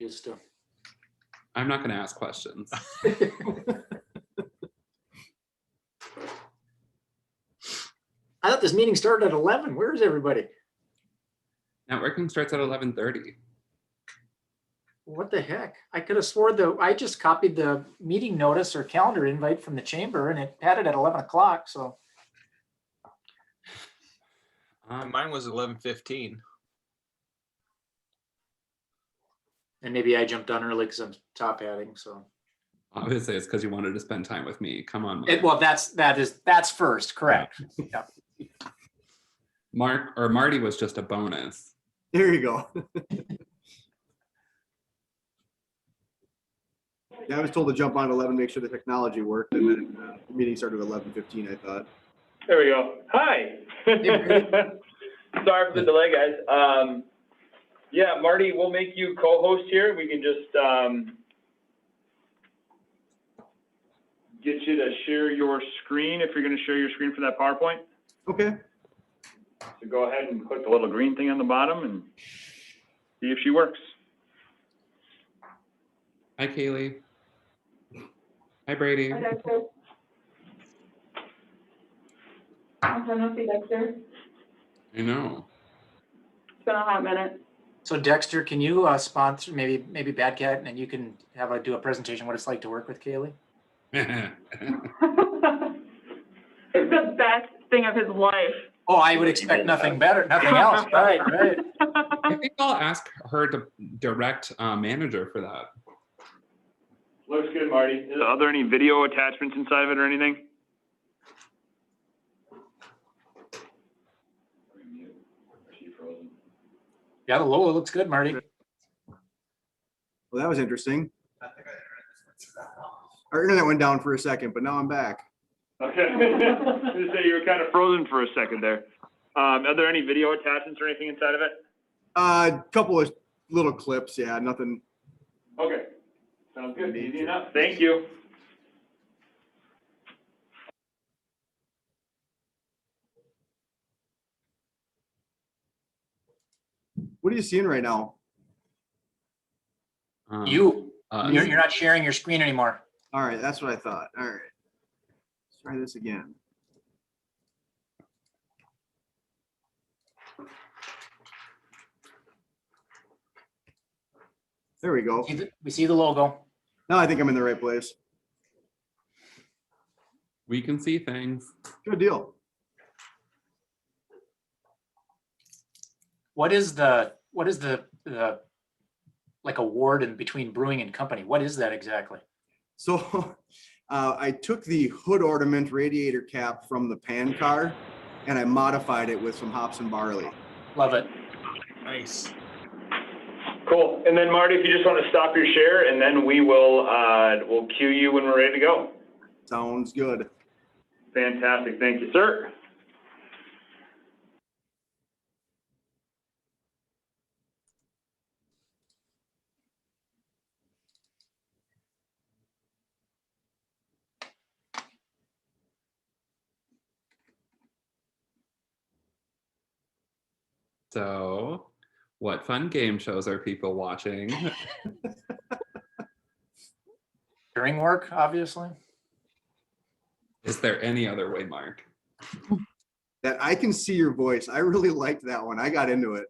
used to. I'm not going to ask questions. I thought this meeting started at 11. Where is everybody? Networking starts at 11:30. What the heck? I could have swore I just copied the meeting notice or calendar invite from the chamber and it had it at 11 o'clock. So Mine was 11:15. and maybe I jumped on early because I'm top hatting. So Obviously, it's because you wanted to spend time with me. Come on, Mark. well, that's first, correct? Yeah. Marty was just a bonus. There you go. Yeah, I was told to jump on at 11, make sure the technology worked, and then the meeting started at 11:15, I thought. There we go. Hi. Sorry for the delay, guys. Yeah, Marty, we'll make you co-host here. We can just get you to share your screen if you're going to share your screen for that PowerPoint. Okay. So go ahead and click the little green thing on the bottom and see if she works. Hi, Kaylee. Hi, Brady. Hi, Dexter. I'm trying to see Dexter. I know. It's been a hot minute. So Dexter, can you sponsor maybe Bad Cat, and you can do a presentation what it's like to work with Kaylee? It's the best thing of his life. Oh, I would expect nothing better, nothing else. Right. I think I'll ask her to direct manager for that. Looks good, Marty. Are there any video attachments inside of it or anything? Yeah, the logo looks good, Marty. Well, that was interesting. Our internet went down for a second, but now I'm back. Okay. I was gonna say you were kind of frozen for a second there. Are there any video attachments or anything inside of it? A couple of little clips, yeah, nothing. Okay. Sounds good. Easy enough. Thank you. What are you seeing right now? You're not sharing your screen anymore. All right, that's what I thought. All right, let's try this again. There we go. We see the logo. Now I think I'm in the right place. We can see things. Good deal. What is the like award in between brewing and company? What is that exactly? So I took the hood ornament radiator cap from the pan car and I modified it with some hops and barley. Love it. Nice. Cool. And then Marty, if you just want to stop your share, and then we will we'll cue you when we're ready to go. Sounds good. Fantastic. Thank you, sir. So, what fun game shows are people watching? During work, obviously. Is there any other way, Mark? That I Can See Your Voice. I really liked that one. I got into it.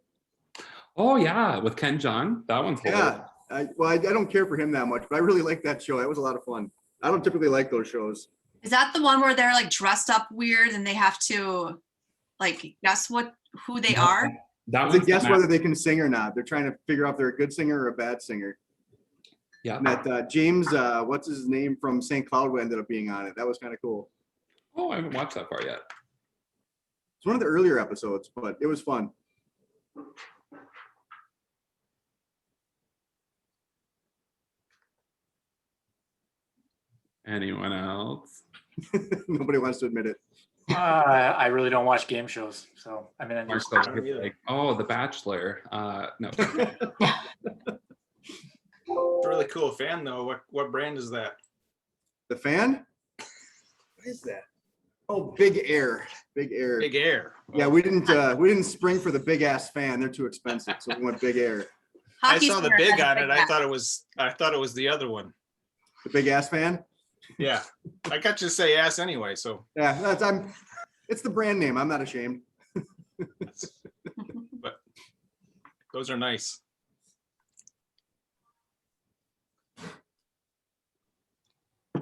Oh yeah, with Ken Jeong. That one's hilarious. Yeah. I don't care for him that much, but I really like that show. That was a lot of fun. I don't typically like those shows. Is that the one where they're like dressed up weird and they have to like guess who they are? That They one's guess whether they can sing or not. They're trying to figure out if they're a good singer or a bad singer. Yeah. And that James, what's his name from St. Cloud, who ended up being on it. That was kind of cool. Oh, I haven't watched that far yet. It's one of the earlier episodes, but it was fun. Anyone else? Nobody wants to admit it. I really don't watch game shows, so I mean, Mark's like, oh, The Bachelor. No. It's a really cool fan though. What brand is that? The Fan? What is that? Oh, Big Air. Big Air. Big Air. Yeah, we didn't spring for the big ass fan. They're too expensive, so we went Big Air. I Hockey saw the star big has a on big it. I hat. thought it was the other one. The big ass fan. Yeah. I got you to say ass anyway, so. Yeah, it's the brand name. I'm not ashamed. But those are nice.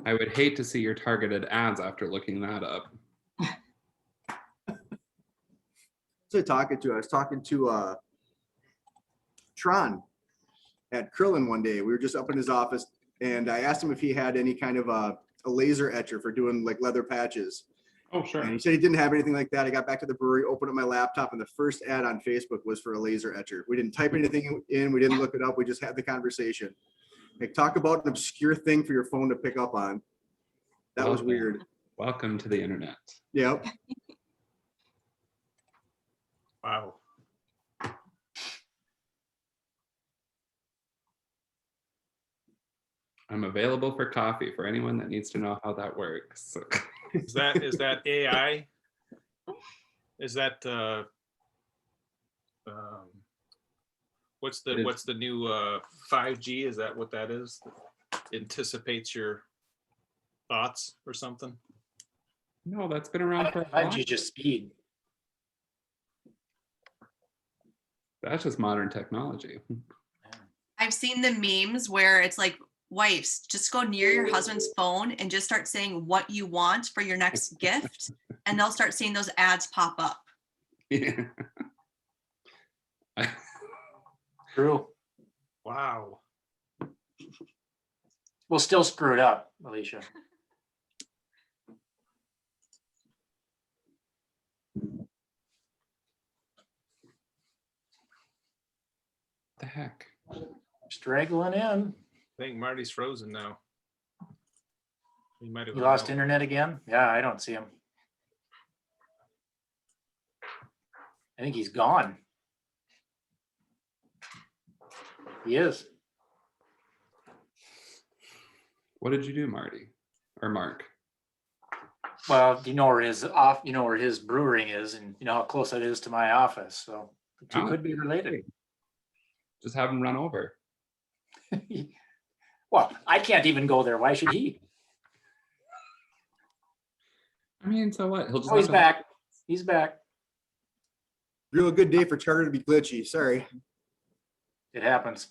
I would hate to see your targeted ads after looking that up. I was talking to Tron at Krillin one day. We were just up in his office and I asked him if he had any kind of a laser etcher for doing like leather patches. Oh, sure. And he said he didn't have anything like that. I got back to the brewery, opened up my laptop, and the first ad on Facebook was for a laser etcher. We didn't type anything in, we didn't look it up, we just had the conversation. Like, talk about an obscure thing for your phone to pick up on. That was Welcome. weird. Welcome to the internet. Yep. Wow. I'm available for coffee for anyone that needs to know how that works. Is that AI? Is that what's the new 5G? Is that what that is? Anticipates your thoughts or something? No, that's been around for a while. 5G just speed. That's just modern technology. I've seen the memes where it's like, wives, just go near your husband's phone and just start saying what you want for your next gift, and they'll start seeing those ads pop up. Yeah. True. Wow. We'll still screw it up, Alicia. The heck? Straggling in. I think Marty's frozen now. He might have. You lost internet again? Yeah, I don't see him. I think he's gone. He is. What did you do, Marty? Or Mark? Well, you know where his brewing is, and you know how close that is to my office. So the two Oh. could be related. Just have him run over. Well, I can't even go there. Why should he? I mean, so what? He'll just Oh, he's have to- back. He's back. Real good day for Charter to be glitchy. Sorry. It happens.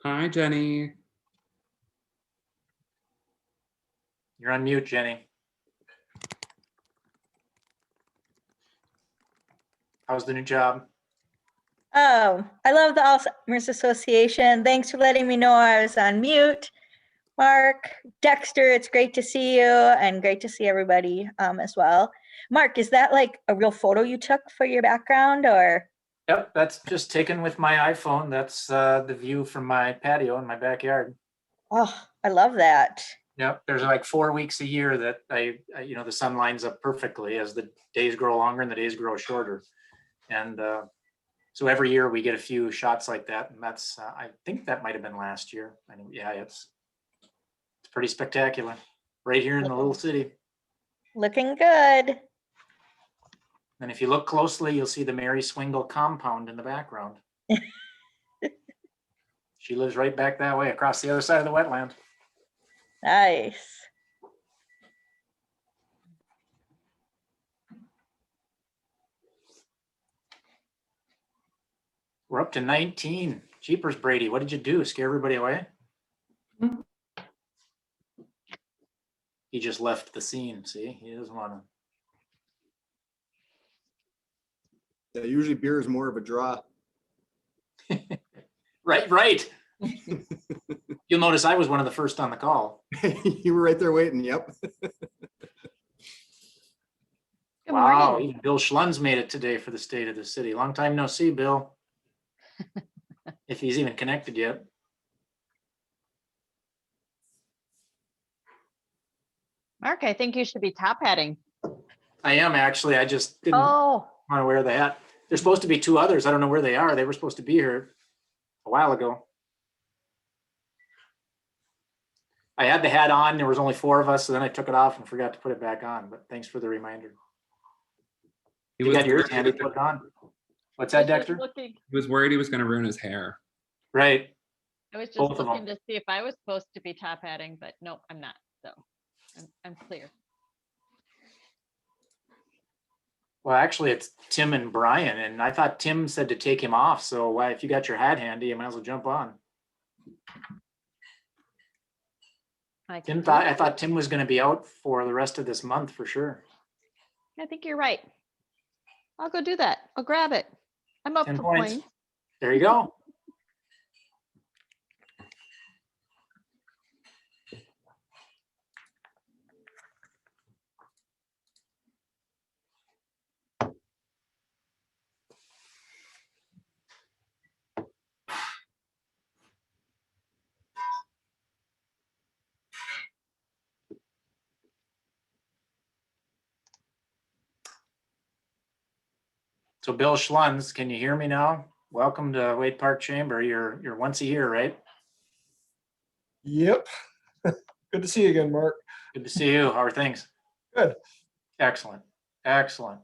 Hi, Jenny. You're on mute, Jenny. How's the new job? Oh, I love the Alzheimer's Association. Thanks for letting me know I was on mute. Mark, Dexter, it's great to see you and great to see everybody as well. Mark, is that like a real photo you took for your background or? Yep, that's just taken with my iPhone. That's the view from my patio in my backyard. Oh, I love that. Yep, there's like 4 weeks a year that I the sun lines up perfectly as the days grow longer and the days grow shorter. And so every year we get a few shots like that. And that's, I think that might've been last year. I mean, yeah, it's pretty spectacular right here in the little city. Looking good. And if you look closely, you'll see the Mary Swingle compound in the background. She lives right back that way across the other side of the wetland. Nice. We're up to 19. Jeepers, Brady, what did you do? Scare everybody away? He just left the scene. See, he doesn't want Yeah, usually beer is more of a draw. to. Right. You'll notice I was one of the first on the call. You were right there waiting. Yep. Good Wow, morning. even Bill Schlunz made it today for the state of the city. Long time no see, Bill. If he's even connected yet. Mark, I think you should be top hatting. I am actually. I just didn't Oh, want to wear the hat. There's supposed to be two others. I don't know where they are. They were supposed to be here a while ago. I had the hat on. There was only 4 of us, so then I took it off and forgot to put it back on. But thanks for the reminder. He You was got yours the- handy, put it on. What's I that, was just Dexter? looking, He was worried he was going to ruin his hair. Right. I was just Both of them. looking to see if I was supposed to be top hatting, but nope, I'm not. So I'm clear. Well, actually, it's Tim and Brian, and I thought Tim said to take him off. So why, if you got your hat handy, you might as well jump on. I can Tim do thought, I that. thought Tim was going to be out for the rest of this month for sure. I think you're right. I'll go do that. I'll grab it. I'm up 10 for points. points. There you go. So Bill Schlunz, can you hear me now? Welcome to Waite Park Chamber. You're once a year, right? Yep. Good to see you again, Mark. Good to see you. How are things? Good. Excellent. Excellent.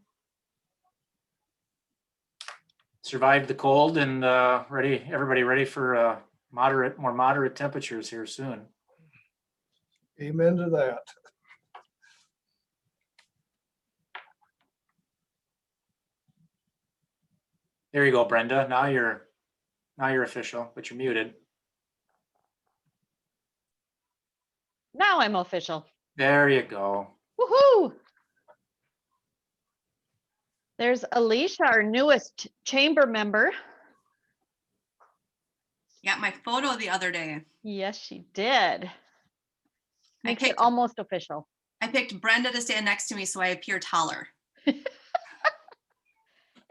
Survived the cold and ready. Everybody ready for more moderate temperatures here soon. Amen to that. There you go, Brenda. Now you're official, but you're muted. Now I'm official. There you go. Woohoo! There's Alicia, our newest chamber member. Got my photo the other day. Yes, she did. I Makes it picked, almost official. I picked Brenda to stand next to me so I appear taller.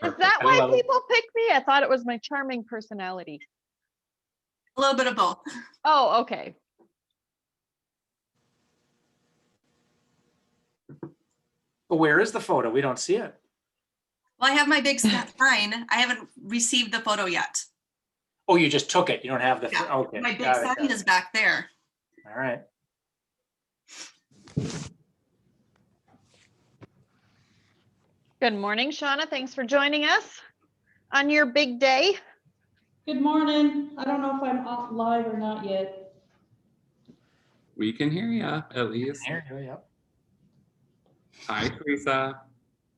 Is that I why love it. people pick me? I thought it was my charming personality. A little bit of both. Oh, okay. But where is the photo? We don't see it. Well, I have my big sign. I haven't received the photo yet. Oh, you just took it. You don't have the, Yeah, okay. My big got it, sign got it. is back there. All right. Good morning, Shauna. Thanks for joining us on your big day. Good morning. I don't know if I'm off live or not yet. We can hear you at least. Here, yep. Hi, Teresa.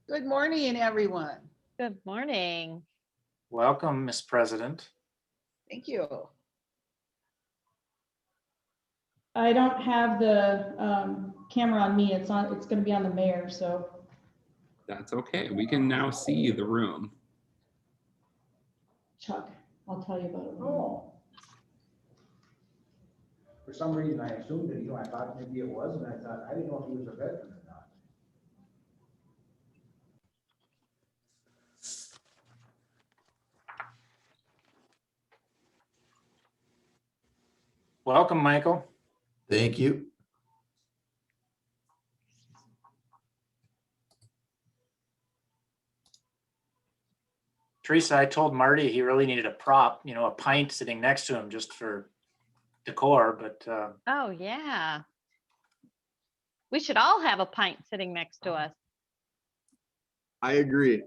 Good morning, everyone. Good morning. Welcome, Miss President. Thank you. I don't have the camera on me. It's going to be on the mayor. So That's okay. We can now see the room. Chuck, I'll tell you about it. Oh. For some reason, I assumed that, I thought maybe it was, and I thought, I didn't know if he was a veteran or not. Welcome, Michael. Thank you. Teresa, I told Marty he really needed a prop, a pint sitting next to him just for decor, but Oh, yeah. We should all have a pint sitting next to us. I agree.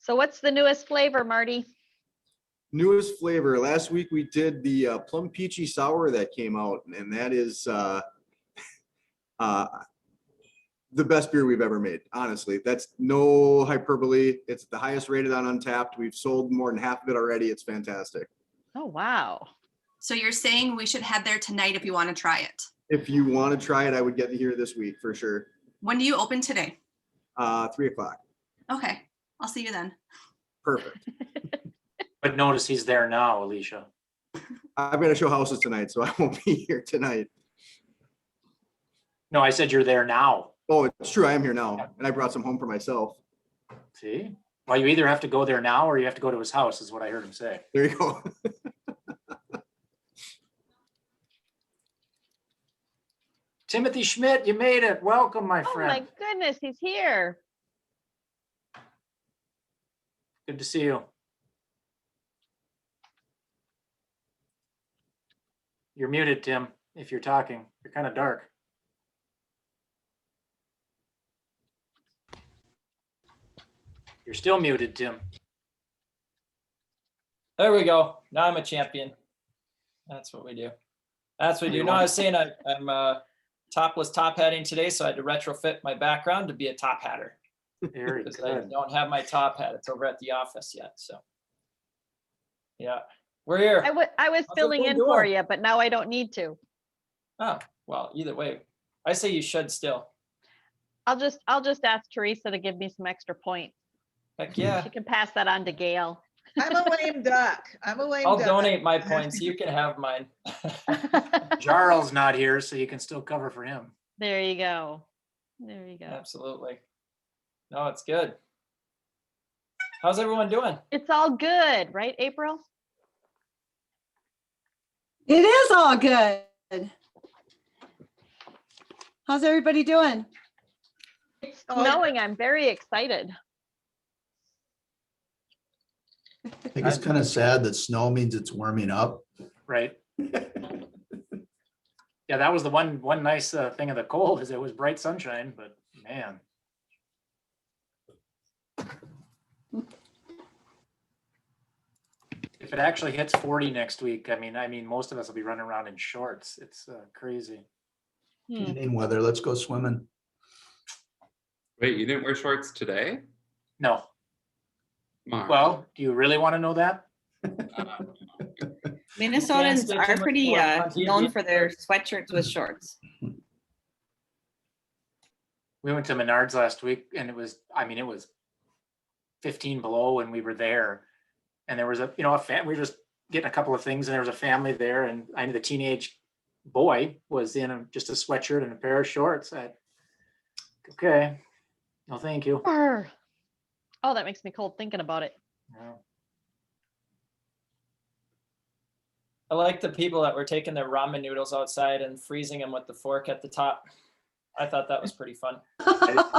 So what's the newest flavor, Marty? Newest flavor. Last week we did the Plum Peachy Sour that came out, and that is the best beer we've ever made. Honestly, that's no hyperbole. It's the highest rated on Untapped. We've sold more than half of it already. It's fantastic. Oh, wow. So you're saying we should head there tonight if you want to try it. If you want to try it, I would get here this week for sure. When do you open today? 3:00. Okay, I'll see you then. Perfect. but notice he's there now, Alicia. I've got to show houses tonight, so I won't be here tonight. No, I said you're there now. Oh, it's true. I am here now, and I brought some home for myself. See? Well, you either have to go there now or you have to go to his house, is what I heard him say. There you go. Timothy Schmidt, you made it. Welcome, my Oh, friend. my goodness, he's here. Good to see you. You're muted, Tim, if you're talking. You're kind of dark. You're still muted, Tim. There we go. Now I'm a champion. That's what we do. That's what we do. No, I was saying I'm topless top hatting today, so I had to retrofit my background to be a top hatter. Very Because I good. don't have my top hat. It's over at the office yet. So yeah, we're here. I was How's filling in everyone for doing? you, but now I don't need to. Oh, well, either way, I say you should still. I'll just ask Teresa to give me some extra points. Heck yeah. She can pass that on to Gail. I'm a lame duck. I'm a lame I'll duck. donate my points. You can have mine. Jarl's not here, so you can still cover for him. There you go. There you go. Absolutely. No, it's good. How's everyone doing? It's all good, right, April? It is all good. How's everybody doing? It's snowing. I'm very excited. I think it's kind of sad that snow means it's warming up. Right. Yeah, that was the one nice thing of the cold is it was bright sunshine, but man. If it actually hits 40 next week, I mean, most of us will be running around in shorts. It's crazy. In weather, let's go swimming. Wait, you didn't wear shorts today? No. Mark. Well, do you really want to know that? Minnesotans are pretty known for their sweatshirts with shorts. We went to Menards last week and it was 15 below when we were there. And there was we were just getting a couple of things and there was a family there and I knew the teenage boy was in just a sweatshirt and a pair of shorts. Okay, no, thank you. Oh, that makes me cold thinking about it. Yeah. I like the people that were taking their ramen noodles outside and freezing them with the fork at the top. I thought that was pretty fun.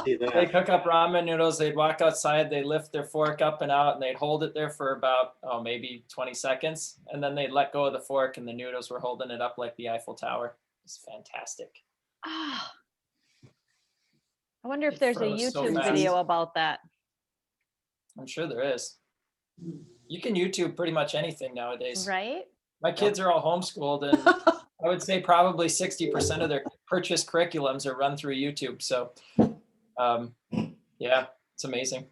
They cook up ramen noodles, they'd walk outside, they'd lift their fork up and out and they'd hold it there for about, maybe 20 seconds. And then they'd let go of the fork and the noodles were holding it up like the Eiffel Tower. It's fantastic. Ah. I wonder if there's a froze so YouTube fast. video about that. I'm sure there is. You can YouTube pretty much anything nowadays. Right? My kids are all homeschooled and I would say probably 60% of their purchased curriculums are run through YouTube. So yeah, it's amazing. I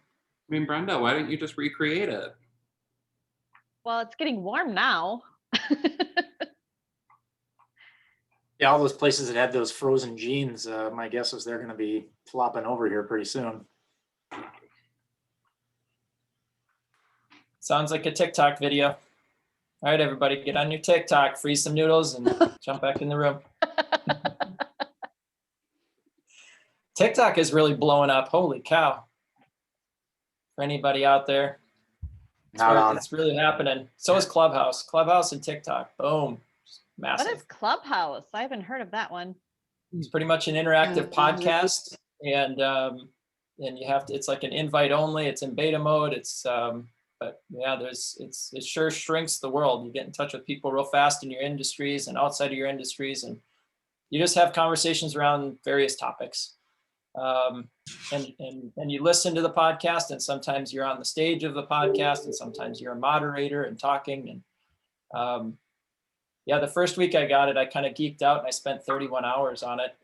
mean, Brenda, why don't you just recreate it? Well, it's getting warm now. Yeah, all those places that had those frozen jeans, my guess is they're going to be flopping over here pretty soon. Sounds like a TikTok video. All right, everybody, get on your TikTok, freeze some noodles, and jump back in the room. TikTok is really blowing up. Holy cow. For anybody out there, it's really happening. So is Clubhouse. Clubhouse and TikTok. Boom. Massive. What is Clubhouse? I haven't heard of that one. It's pretty much an interactive podcast. And you have to, it's like an invite only. It's in beta mode. It's but yeah, it sure shrinks the world. You get in touch with people real fast in your industries and outside of your industries, and you just have conversations around various topics. And you listen to the podcast, and sometimes you're on the stage of the podcast, and sometimes you're a moderator and talking. And yeah, the first week I got it, I kind of geeked out and I spent 31 hours on it.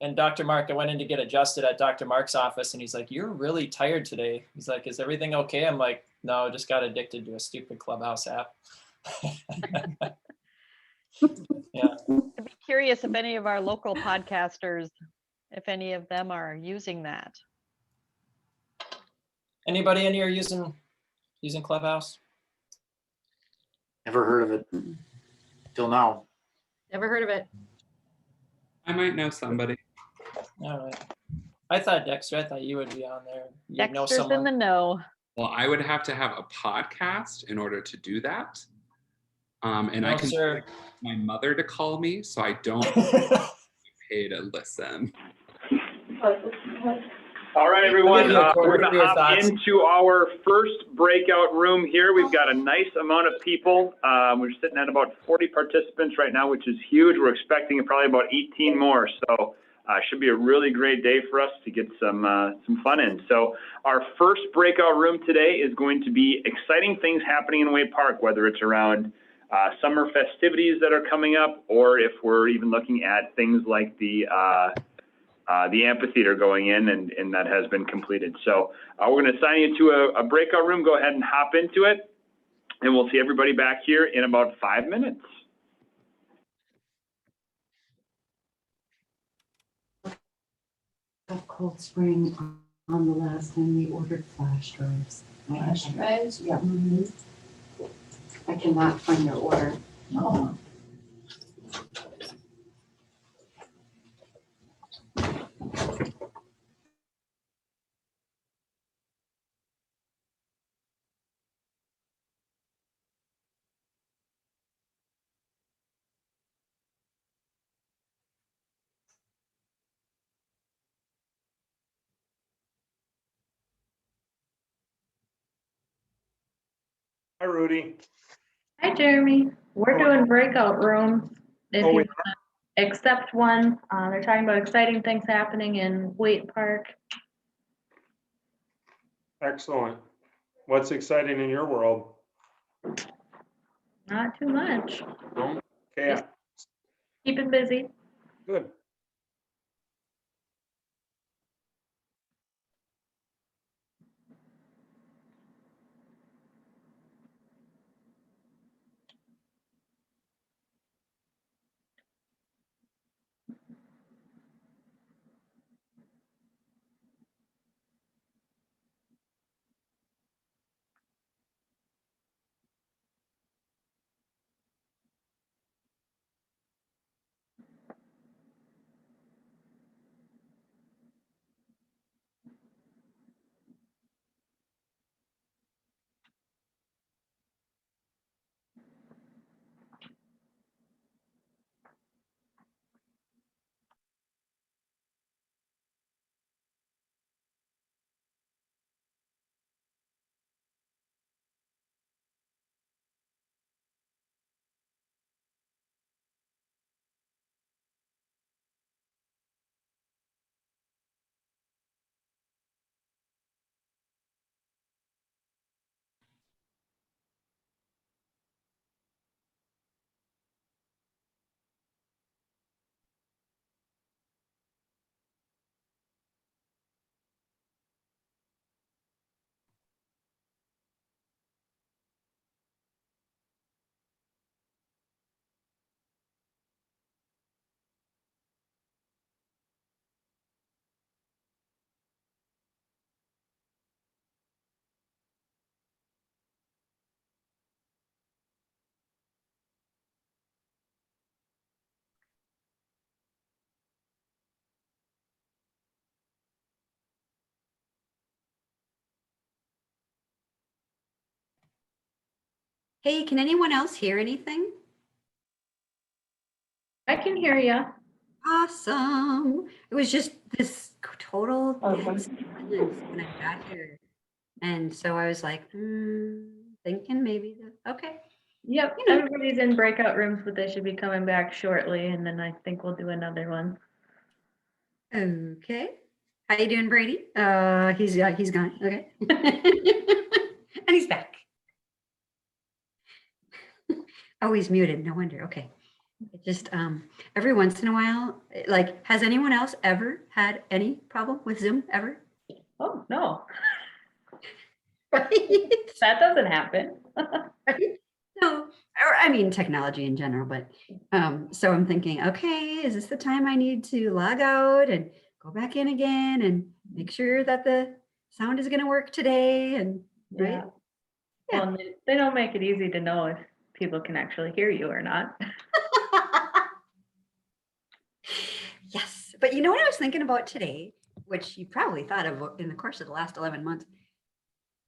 And Dr. Mark, I went in to get adjusted at Dr. Mark's office and he's like, "You're really tired today." He's like, "Is everything okay?" I'm like, "No, just got addicted to a stupid Clubhouse app." Yeah. I'd be curious if any of our local podcasters, if any of them are using that. Anybody in here using Clubhouse? Never heard of it till now. Never heard of it. I might know somebody. All right. I thought Dexter, you would be on there. You know Dexter's in the know. Well, I would have to have a podcast in order to do that. And No, I can sir. get my mother to call me, so I don't pay to listen. All right, everyone, Give you a quarter we're going for to your hop thoughts. into our first breakout room here. We've got a nice amount of people. We're sitting at about 40 participants right now, which is huge. We're expecting probably about 18 more. So Should be a really great day for us to get some fun in. So our first breakout room today is going to be exciting things happening in Waite Park, whether it's around summer festivities that are coming up, or if we're even looking at things like the amphitheater going in and that has been completed. So we're going to assign you to a breakout room. Go ahead and hop into it, and we'll see everybody back here in about 5 minutes. Cold Spring on the last time we ordered flash drives. Flash drives? Yeah. I cannot find your order. No. Hi, Rudy. Hi, Jeremy. We're doing breakout rooms. If Oh, you we wanna accept one, they're talking about exciting things happening in Waite Park. Excellent. What's exciting in your world? Not too much. No? Okay, Keeping busy. good. Hey, can anyone else hear anything? I can hear you. Awesome. It was just this total dead silence when I got here. And so I was like, thinking maybe okay. Yep, everybody's in breakout rooms, but they should be coming back shortly, and then I think we'll do another one. Okay. How you doing, Brady? He's gone. Okay. And he's back. Oh, he's muted. No wonder. Okay. It just every once in a while, like, has anyone else ever had any problem with Zoom ever? Oh, no. Right? That doesn't happen. No, or I mean technology in general, but so I'm thinking, okay, is this the time I need to log out and go back in again and make sure that the sound is going to work today? And right? Yeah. Well, they don't make it easy to know if people can actually hear you or not. Yes, but you know what I was thinking about today, which you probably thought of in the course of the last 11 months,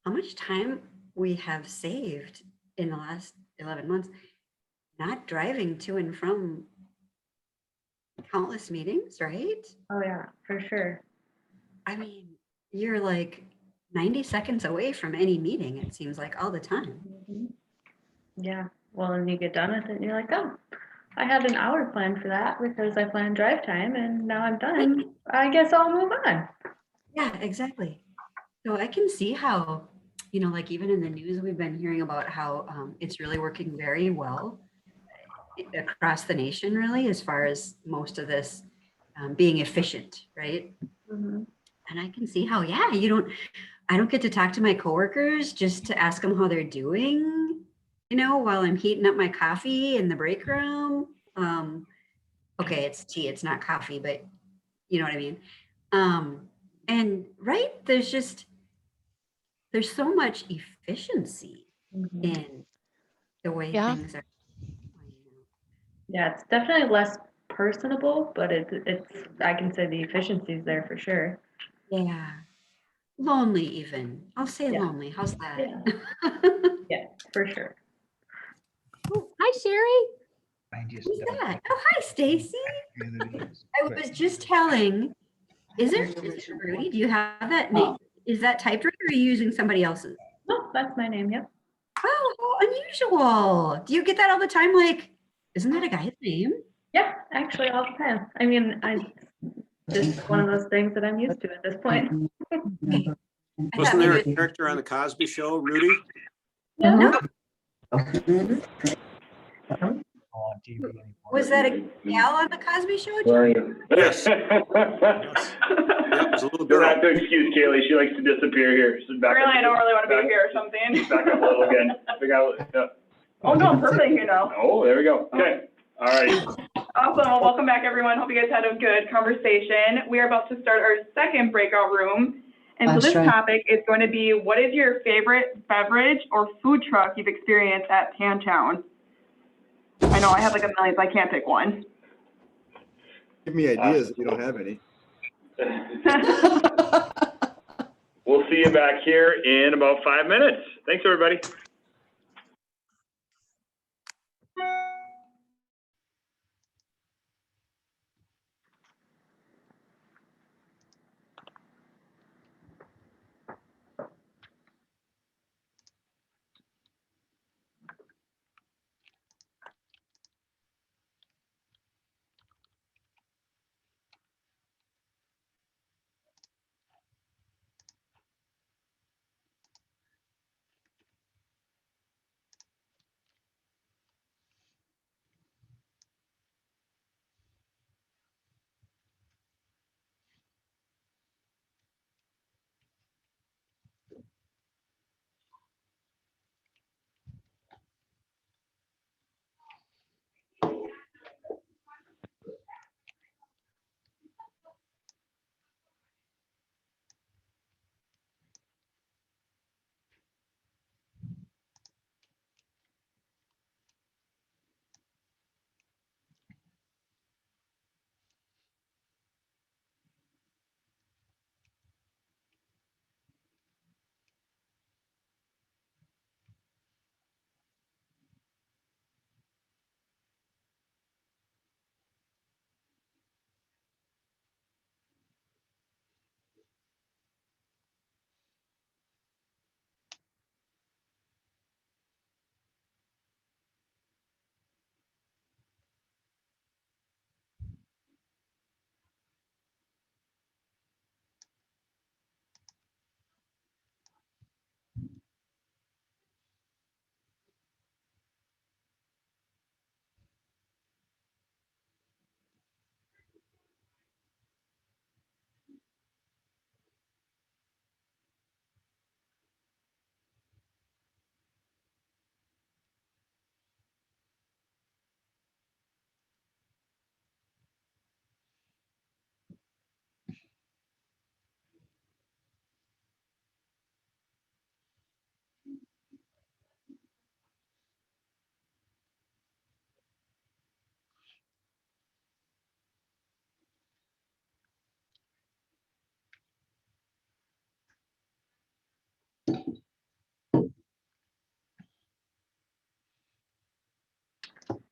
how much time we have saved in the last 11 months, not driving to and from countless meetings, right? Oh yeah, for sure. I mean, you're like 90 seconds away from any meeting, it seems like all the time. Yeah, well, and you get done with it and you're like, oh, I had an hour planned for that because I planned drive time and now I'm done. I guess I'll move on. Yeah, exactly. So I can see how, like even in the news, we've been hearing about how it's really working very well across the nation, really, as far as most of this being efficient, right? Mhm. And I can see how, yeah, I don't get to talk to my coworkers just to ask them how they're doing, while I'm heating up my coffee in the break room. Okay, it's tea, it's not coffee, but you know what I mean? And right, there's so much efficiency in the way Yeah. things are. Yeah, it's definitely less personable, but it's I can say the efficiency is there for sure. Yeah. Lonely even. I'll say Yeah. lonely. How's that? Yeah. Yeah, for sure. Oh, hi, Sherry. Who's that? Oh, hi, Stacy. I was just telling, is it Rudy? Do you have that name? Is that typed right, or are you using somebody else's? No, that's my name, yep. Oh, how unusual. Do you get that all the time? Like, isn't that a guy's name? Yeah, actually all the time. I mean, just one of those things that I'm used to at this point. Wasn't there a character on the Cosby Show, Rudy? No. Was that a gal on the Cosby Show? Yes. Yep, was a little Don't girl. have to excuse Kaylee. She likes to disappear here. So back Really, up. I don't really want to be here or something. Back up a little again. Oh, no, I'm perfect here now. Oh, there we go. Okay. All right. Awesome. Well, welcome back, everyone. Hope you guys had a good conversation. We are about to start our second breakout room. And so this topic is going to be, what is your favorite beverage or food truck you've experienced at Pantown? I know I have like a million, so I can't pick one. Give me ideas if you don't have any. We'll see you back here in about 5 minutes. Thanks, everybody.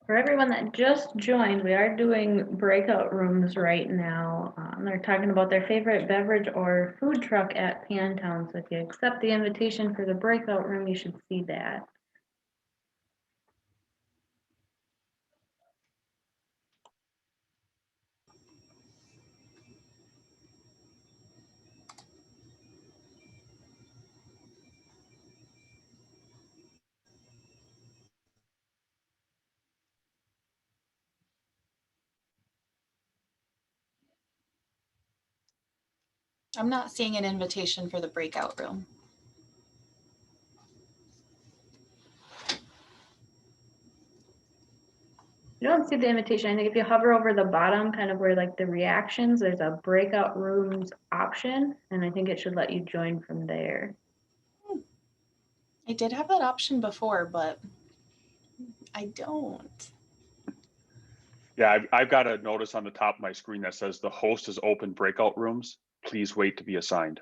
For everyone that just joined, we are doing breakout rooms right now. They're talking about their favorite beverage or food truck at Pantown. So if you accept the invitation for the breakout room, you should see that. I'm not seeing an invitation for the breakout room. You don't see the invitation. I think if you hover over the bottom, kind of where like the reactions, there's a breakout rooms option, and I think it should let you join from there. I did have that option before, but I don't. Yeah, I've got a notice on the top of my screen that says the host has opened breakout rooms. Please wait to be assigned.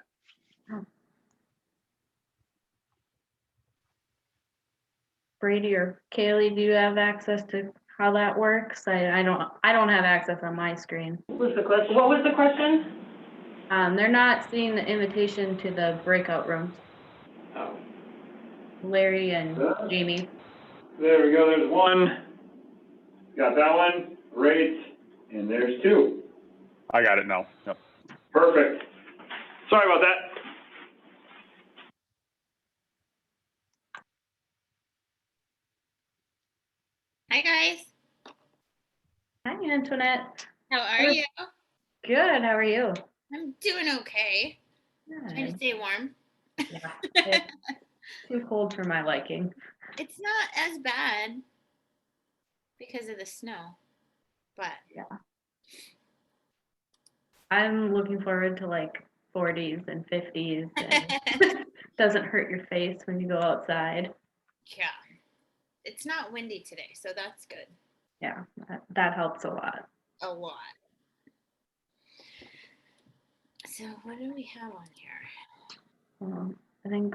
Brady or Kaylee, do you have access to how that works? I don't have access on my screen. What was the question? They're not seeing the invitation to the breakout rooms. Oh. Larry and Jamie. There we go, there's one. Got that one, great, and there's two. I got it now. Yep. Perfect. Sorry about that. Hi, guys. Hi, Antoinette. How are you? Good. How are you? I'm doing okay. Trying to stay warm. Yeah. It's too cold for my liking. It's not as bad because of the snow, but yeah. I'm looking forward to like 40s and 50s. And doesn't hurt your face when you go outside. yeah, it's not windy today, so that's good. Yeah, that helps a lot. A lot. So what do we have on here? I think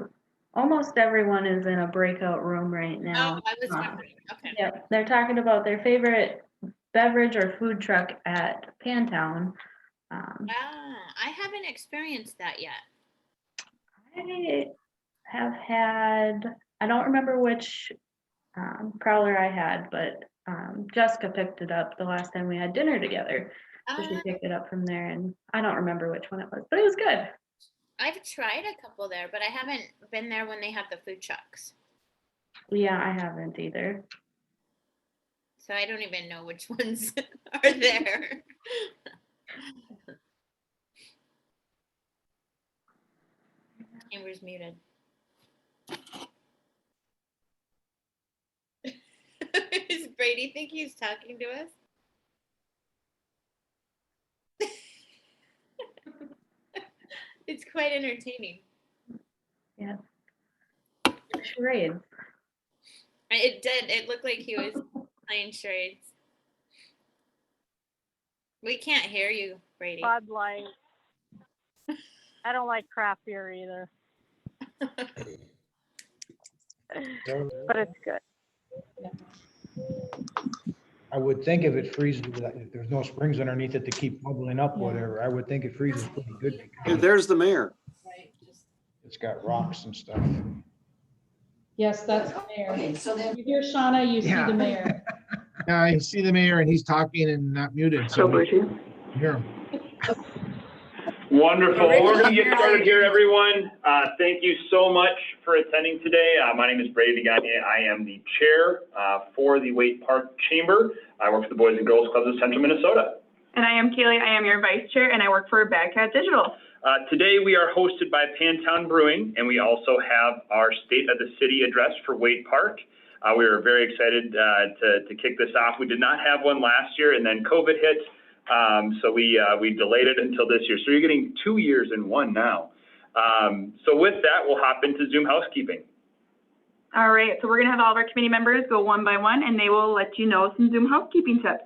almost everyone is in a breakout room right now. Oh, I was wondering. Okay. Yeah, they're talking about their favorite beverage or food truck at Pantown. I haven't experienced that yet. I have had, I don't remember which prowler I had, but Jessica picked it up the last time we had dinner together. So she picked it up from there, and I don't remember which one it was, but it was good. I've tried a couple there, but I haven't been there when they have the food trucks. Yeah, I haven't either. So I don't even know which ones are there. Camera's muted. Does Brady think he's talking to us? It's quite entertaining. Yeah. Charades. It did. It looked like he was playing charades. We can't hear you, Brady. Bud Light. I don't like craft beer either. But it's good. I would think if it freezes, if there's no springs underneath it to keep bubbling up, whatever, I would think it freezes pretty good. Hey, there's the mayor. It's got rocks and stuff. Yes, that's the mayor. Okay, so then you hear Shauna, you see the mayor. I see the mayor and he's talking and not muted. So we hear him. Wonderful. We're going to get started here, everyone. Thank you so much for attending today. My name is Brady Gagne. I am the chair for the Waite Park Chamber. I work for the Boys and Girls Clubs of Central Minnesota. And I am Kaylee. I am your vice chair, and I work for Bad Cat Digital. Today we are hosted by Pantown Brewing, and we also have our State of the City address for Waite Park. We are very excited to kick this off. We did not have one last year, and then COVID hit. So we delayed it until this year. So you're getting 2 years in one now. So with that, we'll hop into Zoom housekeeping. All right, so we're gonna have all of our committee members go one by one, and they will let you know some Zoom housekeeping tips.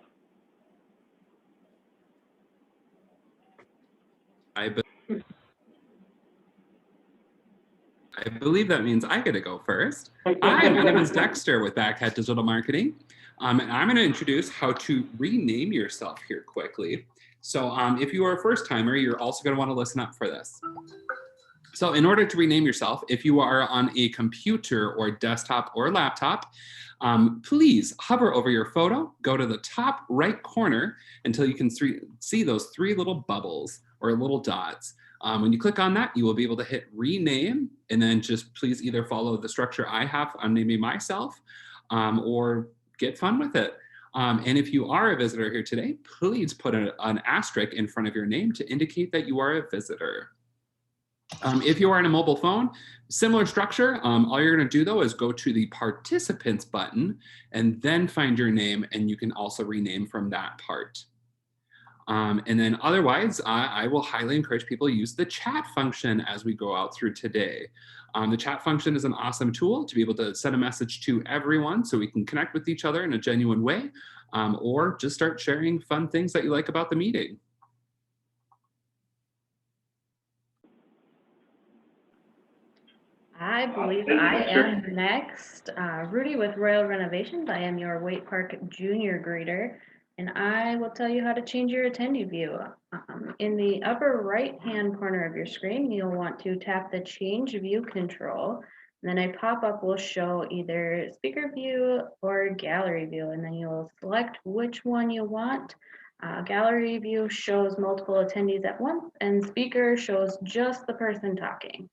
I believe that means I get to go first. Hi, my name is Dexter with Backhat Digital Marketing. And I'm going to introduce how to rename yourself here quickly. So if you are a first timer, you're also going to want to listen up for this. So in order to rename yourself, if you are on a computer or desktop or laptop, please hover over your photo, go to the top right corner until you can see those three little bubbles or little dots. When you click on that, you will be able to hit rename, and then just please either follow the structure I have on naming myself or get fun with it. And if you are a visitor here today, please put an asterisk in front of your name to indicate that you are a visitor. If you are on a mobile phone, similar structure. All you're going to do though is go to the participants button and then find your name, and you can also rename from that part. And then otherwise, I will highly encourage people to use the chat function as we go out through today. The chat function is an awesome tool to be able to send a message to everyone so we can connect with each other in a genuine way, or just start sharing fun things that you like about the meeting. I believe I am next. Rudy with Royal Renovations. I am your Waite Park Junior greeter, and I will tell you how to change your attendee view. In the upper right-hand corner of your screen, you'll want to tap the Change View control. And then a pop-up will show either speaker view or gallery view, and then you'll select which one you want. Gallery view shows multiple attendees at once, and speaker shows just the person talking.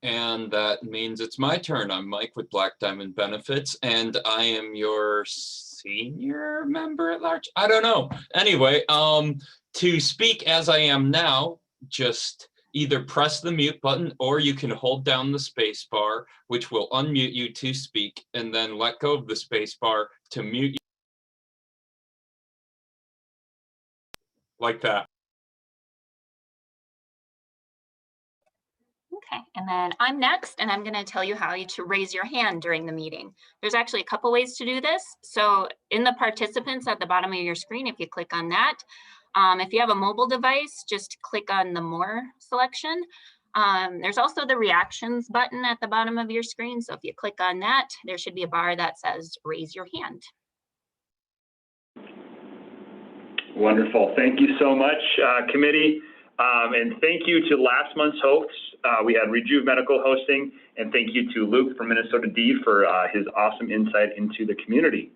And that means it's my turn. I'm Mike with Black Diamond Benefits, and I am your senior member at large. I don't know. Anyway, to speak as I am now, just either press the mute button or you can hold down the space bar, which will unmute you to speak, and then let go of the space bar to mute you. Like that. Okay, and then I'm next, and I'm going to tell you how to raise your hand during the meeting. There's actually a couple ways to do this. So in the participants at the bottom of your screen, if you click on that, if you have a mobile device, just click on the More selection. There's also the Reactions button at the bottom of your screen. So if you click on that, there should be a bar that says Raise Your Hand. Wonderful. Thank you so much, committee. And thank you to last month's hosts. We had Rejuve Medical hosting, and thank you to Luke from Minnesota D for his awesome insight into the community.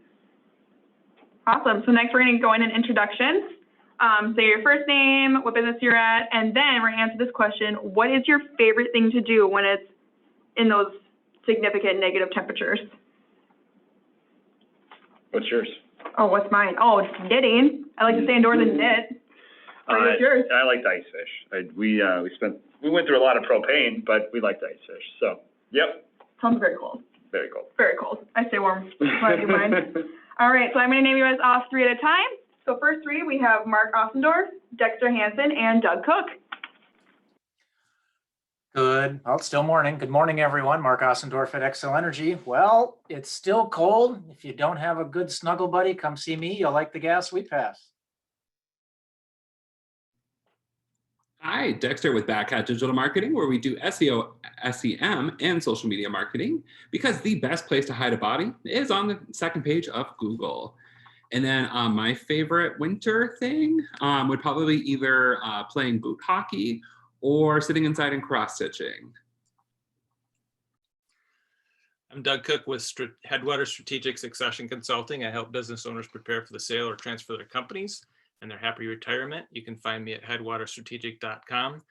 Awesome. So next we're going to go in an introduction. Say your first name, what business you're at, and then we're going to answer this question: what is your favorite thing to do when it's in those significant negative temperatures? What's yours? Oh, what's mine? Oh, knitting. I like to stay indoors and knit. What's yours? I like ice fish. We went through a lot of propane, but we liked ice fish. So, yep. Sounds very cold. Very cold. Very cold. I stay warm. I do mine. All right, so I'm going to name you guys off 3 at a time. So first 3, we have Mark Ossendorf, Dexter Hansen, and Doug Cook. Good. Well, it's still morning. Good morning, everyone. Mark Ossendorf at Excel Energy. Well, it's still cold. If you don't have a good snuggle buddy, come see me. You'll like the gas we pass. Hi, Dexter with Back Hat Digital Marketing, where we do SEO, SEM, and social media marketing, because the best place to hide a body is on the second page of Google. And then my favorite winter thing would probably be either playing boot hockey or sitting inside and cross-stitching. I'm Doug Cook with Headwater Strategic Succession Consulting. I help business owners prepare for the sale or transfer of their companies and their happy retirement. You can find me at headwaterstrategic.com.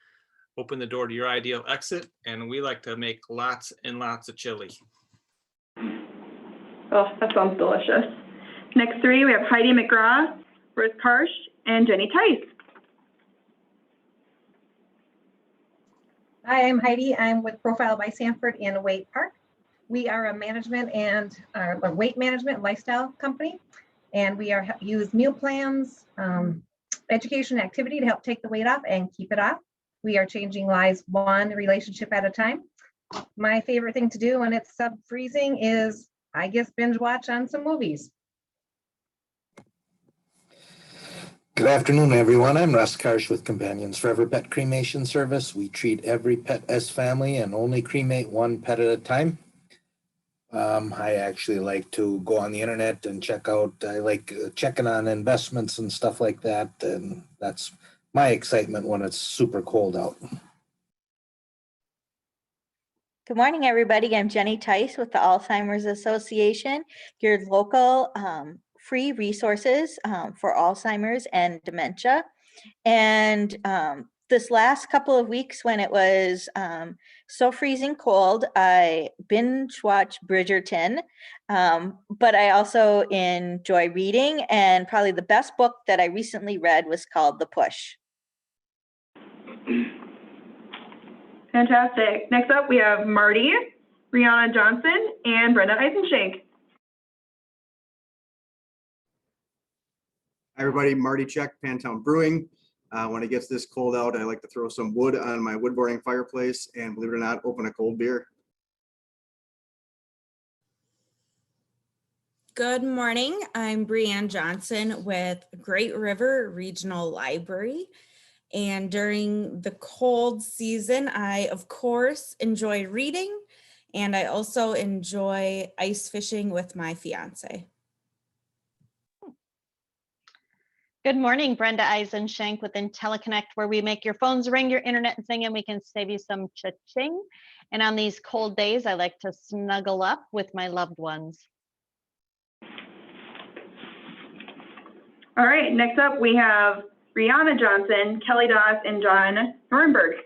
Open the door to your ideal exit, and we like to make lots and lots of chili. Oh, that sounds delicious. Next 3, we have Heidi McGraw, Ruth Karsh, and Jenny Tice. Hi, I'm Heidi. I'm with Profile by Sanford in Waite Park. We are a management and a weight management lifestyle company, and we use meal plans, education, activity to help take the weight off and keep it off. We are changing lives one relationship at a time. My favorite thing to do when it's sub-freezing is, I guess, binge watch on some movies. Good afternoon, everyone. I'm Russ Karsh with Companions Forever Pet Cremation Service. We treat every pet as family and only cremate one pet at a time. I actually like to go on the internet and check out, I like checking on investments and stuff like that. And that's my excitement when it's super cold out. Good morning, everybody. I'm Jenny Tice with the Alzheimer's Association, your local free resources for Alzheimer's and dementia. And this last couple of weeks when it was so freezing cold, I binge watched Bridgerton, but I also enjoy reading, and probably the best book that I recently read was called The Push. Fantastic. Next up, we have Marty, Brianna Johnson, and Brenda Eisenshank. Hi, everybody. Marty Check, Pantown Brewing. When it gets this cold out, I like to throw some wood on my wood burning fireplace and, believe it or not, open a cold beer. Good morning. I'm Brianne Johnson with Great River Regional Library. And during the cold season, I, of course, enjoy reading, and I also enjoy ice fishing with my fiance. Good morning, Brenda Eisenshank with IntelliConnect, where we make your phones ring, your internet sing, and we can save you some cha-ching. And on these cold days, I like to snuggle up with my loved ones. All right, next up we have Brianna Johnson, Kelly Doss, and John Nurnberg.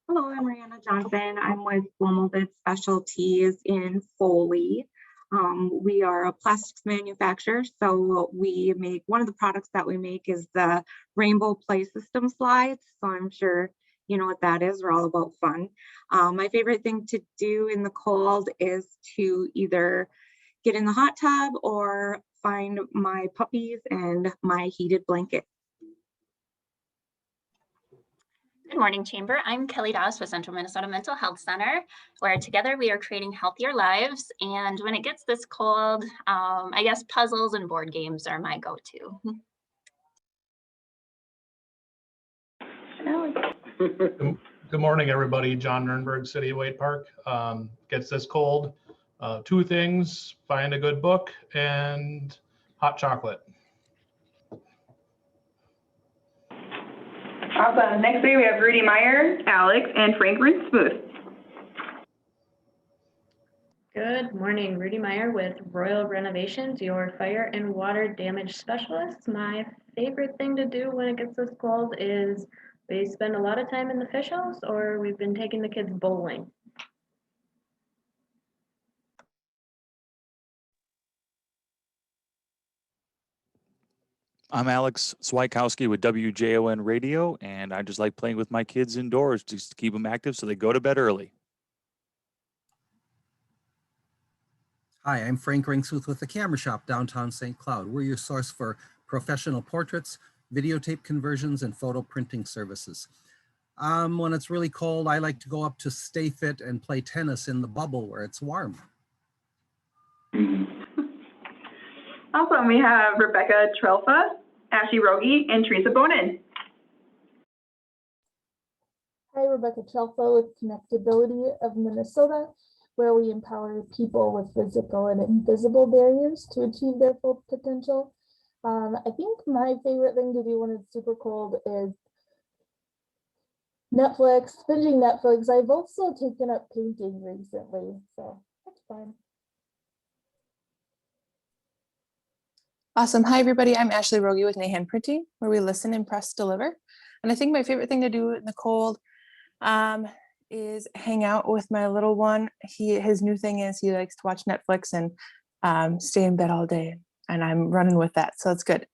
Hello, I'm Brianna Johnson. I'm with Plum Specialties in Foley. We are a plastics manufacturer, so we make, one of the products that we make is the rainbow play system slides. So I'm sure you know what that is. We're all about fun. My favorite thing to do in the cold is to either get in the hot tub or find my puppies and my heated blanket. Good morning, Chamber. I'm Kelly Doss with Central Minnesota Mental Health Center, where together we are creating healthier lives. And when it gets this cold, I guess puzzles and board games are my go-to. Good morning, everybody. John Nurnberg, City of Waite Park. Gets this cold. Two things: find a good book and hot chocolate. Awesome. Next we have Rudy Meyer, Alex, and Frank Rinsmuth. Good morning, Rudy Meyer with Royal Renovations, your fire and water damage specialist. My favorite thing to do when it gets this cold is we spend a lot of time in the fish house, or we've been taking the kids bowling. I'm Alex Swikowski with WJON Radio, and I just like playing with my kids indoors just to keep them active so they go to bed early. Hi, I'm Frank Ringsmuth with the Camera Shop downtown St. Cloud. We're your source for professional portraits, videotape conversions, and photo printing services. When it's really cold, I like to go up to Stay Fit and play tennis in the bubble where it's warm. Also, we have Rebecca Trelfa, Ashley Rogie, and Teresa Bonin. Hi, Rebecca Trelfa with Connectability of Minnesota, where we empower people with physical and invisible barriers to achieve their full potential. I think my favorite thing to do when it's super cold is Netflix, binging Netflix. I've also taken up painting recently, so that's fun. Awesome. Hi, everybody. I'm Ashley Rogie with Nahan Printing, where we listen and press deliver. And I think my favorite thing to do in the cold is hang out with my little one. His new thing is he likes to watch Netflix and stay in bed all day. And I'm running with that. So it's good.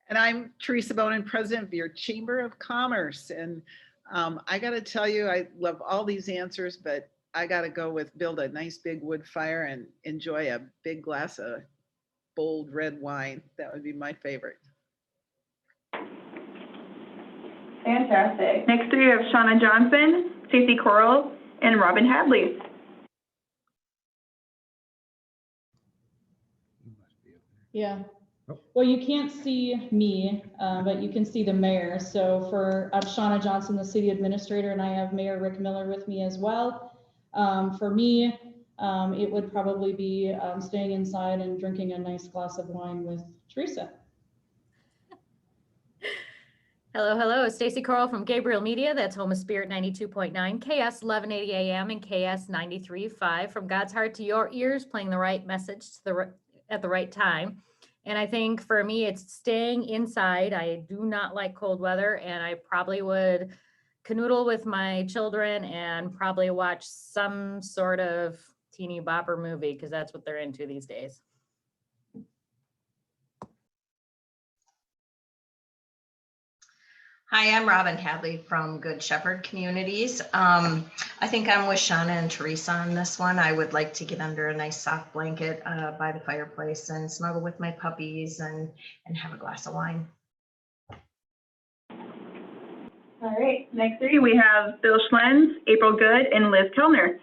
And I'm Teresa Bonin, president of your Chamber of Commerce. And I got to tell you, I love all these answers, but I got to go with build a nice big wood fire and enjoy a big glass of bold red wine. That would be my favorite. Fantastic. Next we have Shauna Johnson, Stacey Coral, and Robin Hadley. Yeah. Well, you can't see me, but you can see the mayor. So for Shauna Johnson, the city administrator, and I have Mayor Rick Miller with me as well. For me, it would probably be staying inside and drinking a nice glass of wine with Teresa. Hello, hello. Stacey Coral from Gabriel Media. That's Home of Spirit 92.9, KS 1180 AM and KS 93.5. From God's heart to your ears, playing the right message to at the right time. And I think for me, it's staying inside. I do not like cold weather, and I probably would canoodle with my children and probably watch some sort of teeny bopper movie because that's what they're into these days. Hi, I'm Robin Hadley from Good Shepherd Communities. I think I'm with Shauna and Teresa on this one. I would like to get under a nice soft blanket by the fireplace and snuggle with my puppies and have a glass of wine. All right, next three, we have Bill Schlenz, April Good, and Liz Kellner.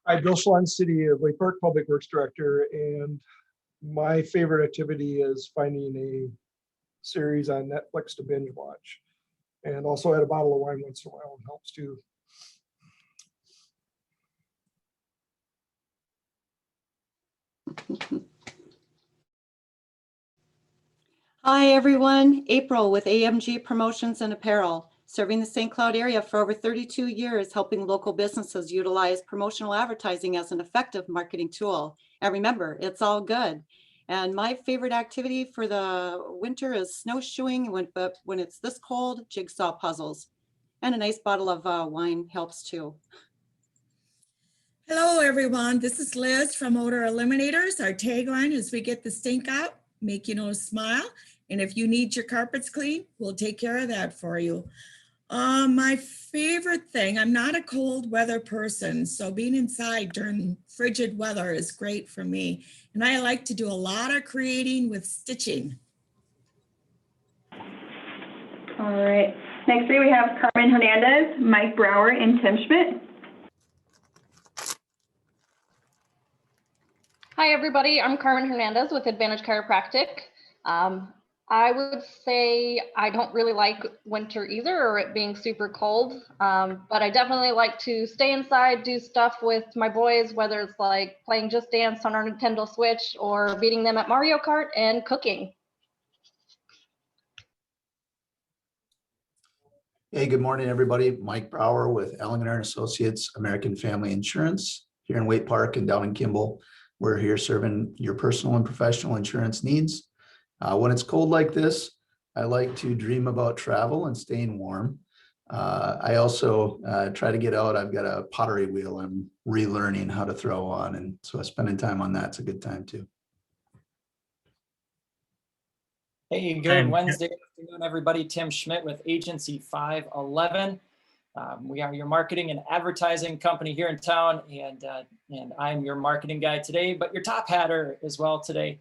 Hi, Bill Schlenz, City of Waite Park Public Works Director, and my favorite activity is finding a series on Netflix to binge watch. And also add a bottle of wine once in a while helps too. Hi, everyone. April with AMG Promotions and Apparel, serving the St. Cloud area for over 32 years, helping local businesses utilize promotional advertising as an effective marketing tool. And remember, it's all good. And my favorite activity for the winter is snowshoeing, but when it's this cold, jigsaw puzzles. And a nice bottle of wine helps too. Hello, everyone. This is Liz from Odor Eliminators. Our tagline is "We get the stink out, make you know smile." And if you need your carpets clean, we'll take care of that for you. My favorite thing, I'm not a cold weather person, so being inside during frigid weather is great for me. And I like to do a lot of creating with stitching. All right, next three, we have Carmen Hernandez, Mike Brauer, and Tim Schmidt. Hi, everybody. I'm Carmen Hernandez with Advantage Chiropractic. I would say I don't really like winter either, or it being super cold, but I definitely like to stay inside, do stuff with my boys, whether it's like playing Just Dance on our Nintendo Switch or beating them at Mario Kart and cooking. Hey, good morning, everybody. Mike Brauer with Ellinger and Associates, American Family Insurance here in Waite Park and down in Kimball. We're here serving your personal and professional insurance needs. When it's cold like this, I like to dream about travel and staying warm. I also try to get out. I've got a pottery wheel I'm relearning how to throw on. And so spending time on that's a good time too. Hey, good Wednesday afternoon, everybody. Tim Schmidt with Agency 511. We are your marketing and advertising company here in town, and I'm your marketing guy today, but your top hatter as well today.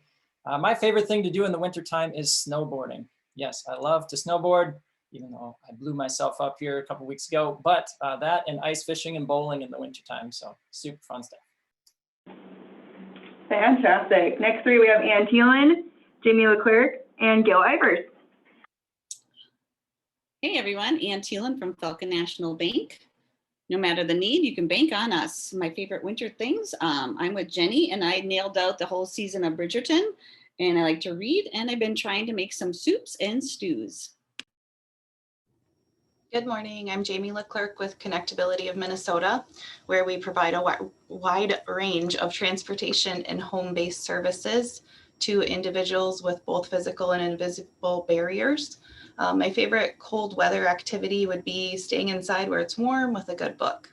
My favorite thing to do in the wintertime is snowboarding. Yes, I love to snowboard, even though I blew myself up here a couple weeks ago, but that and ice fishing and bowling in the wintertime, so super fun stuff. Fantastic. Next three, we have Ann Thielen, Jamie Leclerc, and Gail Ivers. Hey everyone, Ann Thielen from Falcon National Bank. No matter the need, you can bank on us. My favorite winter things, I'm with Jenny and I nailed out the whole season of Bridgerton, and I like to read, and I've been trying to make some soups and stews. Good morning, I'm Jamie Leclerc with Connectability of Minnesota, where we provide a wide range of transportation and home-based services to individuals with both physical and invisible barriers. My favorite cold weather activity would be staying inside where it's warm with a good book.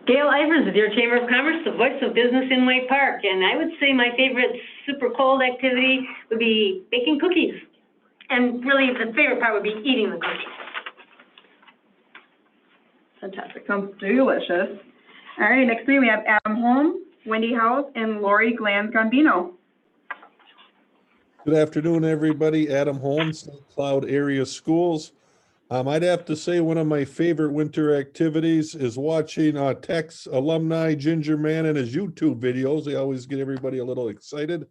Gail Ivers with your Chamber of Commerce, the voice of business in Waite Park. And I would say my favorite super cold activity would be baking cookies. And really the favorite part would be eating the cookies. Fantastic, sounds delicious. All right, next three, we have Adam Holm, Wendy House, and Lori Glanz-Gambino. Good afternoon, everybody. Adam Holmes, St. Cloud Area Schools. I'd have to say one of my favorite winter activities is watching Tech's alumni Ginger Man and his YouTube videos. They always get everybody a little excited.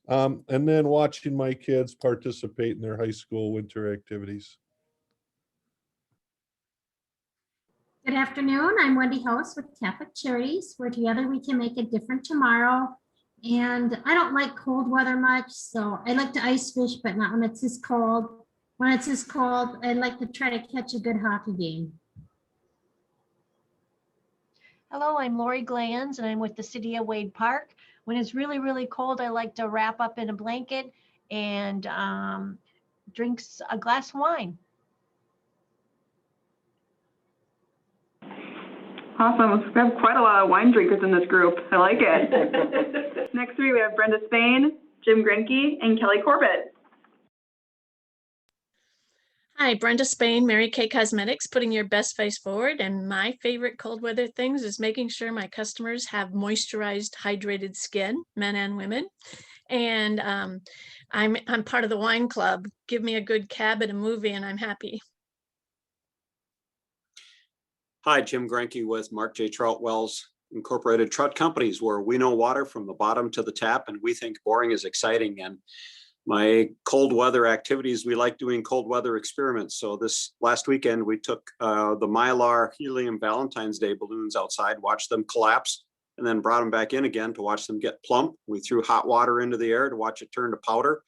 And then watching my kids participate in their high school winter activities. Good afternoon. I'm Wendy House with Catholic Charities, where together we can make a different tomorrow. And I don't like cold weather much, so I like to ice fish, but not when it's this cold. When it's this cold, I like to try to catch a good hockey game. Hello, I'm Lori Glanz, and I'm with the City of Waite Park. When it's really, really cold, I like to wrap up in a blanket and drink a glass of wine. Awesome. We have quite a lot of wine drinkers in this group. I like it. Next three, we have Brenda Spain, Jim Grinke, and Kelly Corbett. Hi, Brenda Spain, Mary Kay Cosmetics, putting your best face forward. And my favorite cold weather things is making sure my customers have moisturized, hydrated skin, men and women. And I'm part of the wine club. Give me a good cab at a movie and I'm happy. Hi, Jim Grenke with Mark J. Troutwell's Incorporated Trout Companies, where we know water from the bottom to the tap, and we think boring is exciting. And my cold weather activities, we like doing cold weather experiments. So this last weekend, we took the Mylar helium Valentine's Day balloons outside, watched them collapse, and then brought them back in again to watch them get plump. We threw hot water into the air to watch it turn to powder.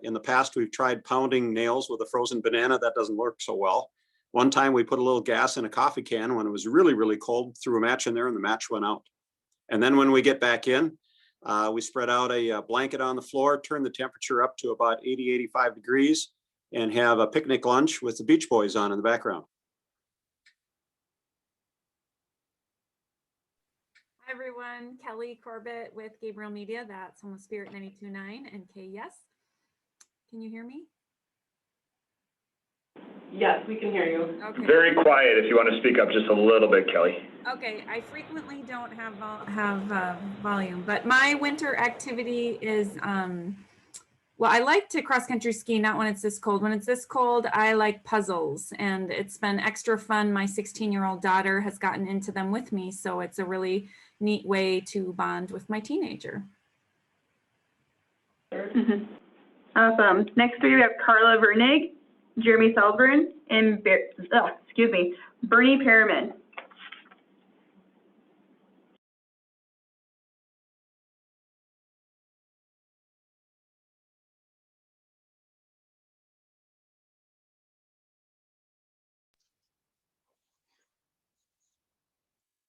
In the past, we've tried pounding nails with a frozen banana. That doesn't work so well. One time we put a little gas in a coffee can when it was really, really cold, threw a match in there and the match went out. And then when we get back in, we spread out a blanket on the floor, turn the temperature up to about 80, 85 degrees, and have a picnic lunch with the Beach Boys on in the background. Hi, everyone. Kelly Corbett with Gabriel Media. That's Home of Spirit 92.9 and KS. Can you hear me? Yes, we can hear you. Okay. Very quiet if you want to speak up just a little bit, Kelly. Okay, I frequently don't have volume, but my winter activity is, well, I like to cross-country ski, not when it's this cold. When it's this cold, I like puzzles, and it's been extra fun. My 16-year-old daughter has gotten into them with me, so it's a really neat way to bond with my teenager. Awesome. Next we have Carla Vernig, Jeremy Salzburn, and Bernie Perriman.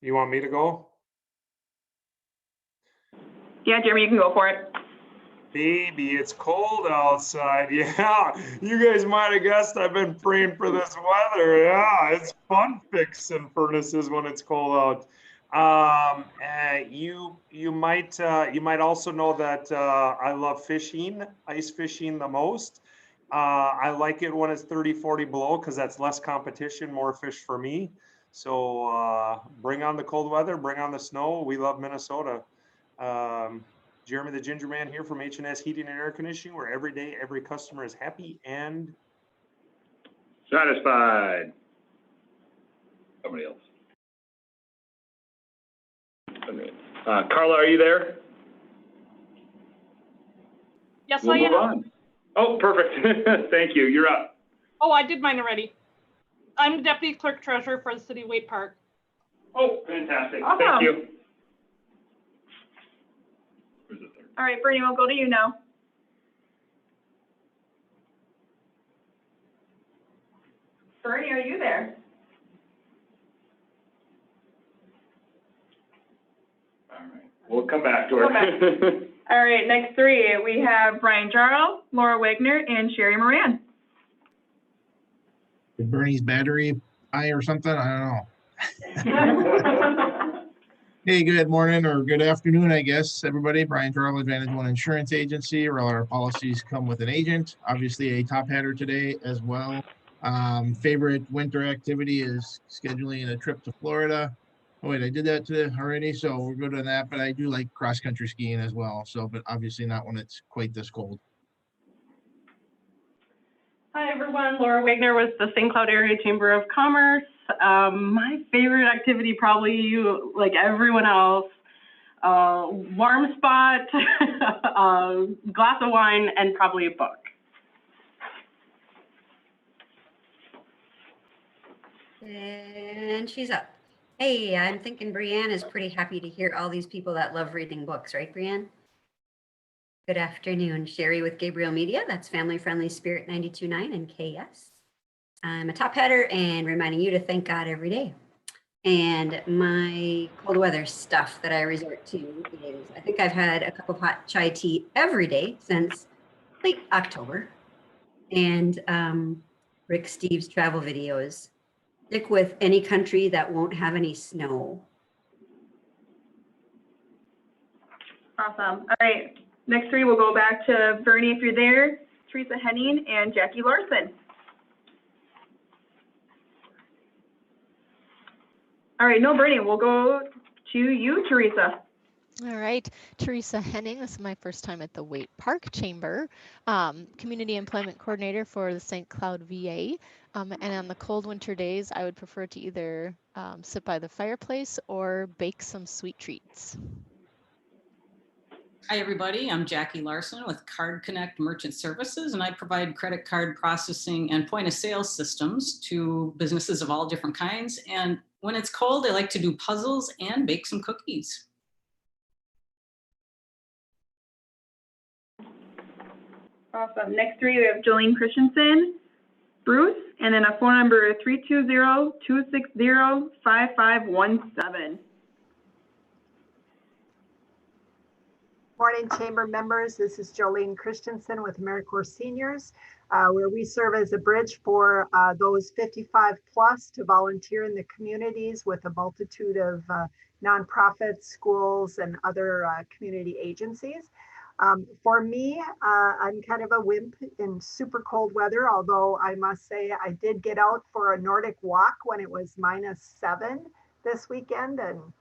You want me to go? Yeah, Jeremy, you can go for it. Baby, it's cold outside. Yeah, you guys might have guessed I've been praying for this weather. Yeah, it's fun fixing furnaces when it's cold out. You might also know that I love fishing, ice fishing the most. I like it when it's 30, 40 below because that's less competition, more fish for me. So bring on the cold weather, bring on the snow. We love Minnesota. Jeremy the Ginger Man here from H&S Heating and Air Conditioning, where every day, every customer is happy and satisfied. Somebody else. Carla, are you there? Yes, We'll I am. move on. Oh, perfect. Thank you. You're up. Oh, I did mine already. I'm the Deputy Clerk Treasurer for the City of Waite Park. Oh, fantastic. Awesome. Thank you. All right, Bernie, we'll go to you now. Bernie, are you there? All right. We'll come back to her. All right, next three, we have Brian Jarl, Laura Wagner, and Sherry Moran. Did Bernie's battery die or something? I don't know. Hey, good morning or good afternoon, I guess, everybody. Brian Jarl, Advantage One Insurance Agency, where all our policies come with an agent. Obviously a top hatter today as well. Favorite winter activity is scheduling a trip to Florida. Oh wait, I did that today already, so we're good on that, but I do like cross-country skiing as well. So, but obviously not when it's quite this cold. Hi, everyone. Laura Wagner with the St. Cloud Area Chamber of Commerce. My favorite activity, probably like everyone else, warm spot, glass of wine, and probably a book. And she's up. Hey, I'm thinking Brianne is pretty happy to hear all these people that love reading books, right, Brianne? Good afternoon, Sherry with Gabriel Media. That's Family Friendly Spirit 92.9 and KS. I'm a top hatter and reminding you to thank God every day. And my cold weather stuff that I resort to is, I think I've had a cup of hot chai tea every day since late October. And Rick Steves travel videos. Stick with any country that won't have any snow. Awesome. All right, Next three, we'll go back to Bernie if you're there, Teresa Henning, and Jackie Larson. All right, no, Bernie, we'll go to you, Teresa. All right, Teresa Henning, this is my first time at the Waite Park Chamber, Community Employment Coordinator for the St. Cloud VA. And on the cold winter days, I would prefer to either sit by the fireplace or bake some sweet treats. Hi, everybody. I'm Jackie Larson with Card Connect Merchant Services, and I provide credit card processing and point of sale systems to businesses of all different kinds. And when it's cold, I like to do puzzles and bake some cookies. Awesome. Next three, we have Jolene Christensen, Bruce, and then a phone number 320-260-5517. Morning, Chamber members. This is Jolene Christensen with AmeriCorps Seniors, where we serve as a bridge for those 55 plus to volunteer in the communities with a multitude of nonprofits, schools, and other community agencies. For me, I'm kind of a wimp in super cold weather, although I must say I did get out for a Nordic walk when it was -7 this weekend, and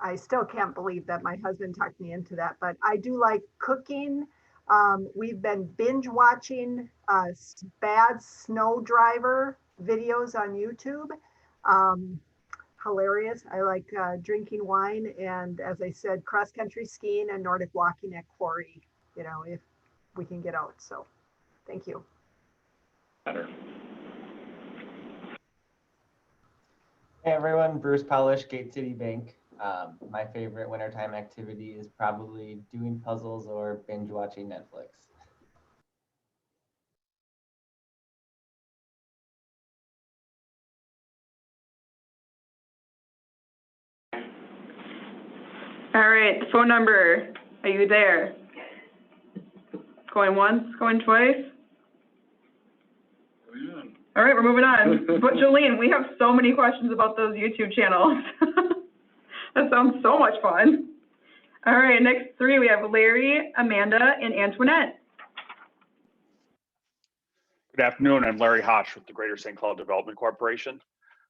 I still can't believe that my husband talked me into that, but I do like cooking. We've been binge watching bad snow driver videos on YouTube. Hilarious. I like drinking wine and, as I said, cross-country skiing and Nordic walking at Quarry, you know, if we can get out. So thank you. Better. Hey everyone, Bruce Polish, Gate City Bank. My favorite wintertime activity is probably doing puzzles or binge watching Netflix. All right, the phone number, are you there? Going once, going twice? All right, we're moving on. But Jolene, we have so many questions about those YouTube channels. That sounds so much fun. All right, next three, we have Larry, Amanda, and Antoinette. Good afternoon, I'm Larry Hosh with the Greater St. Cloud Development Corporation.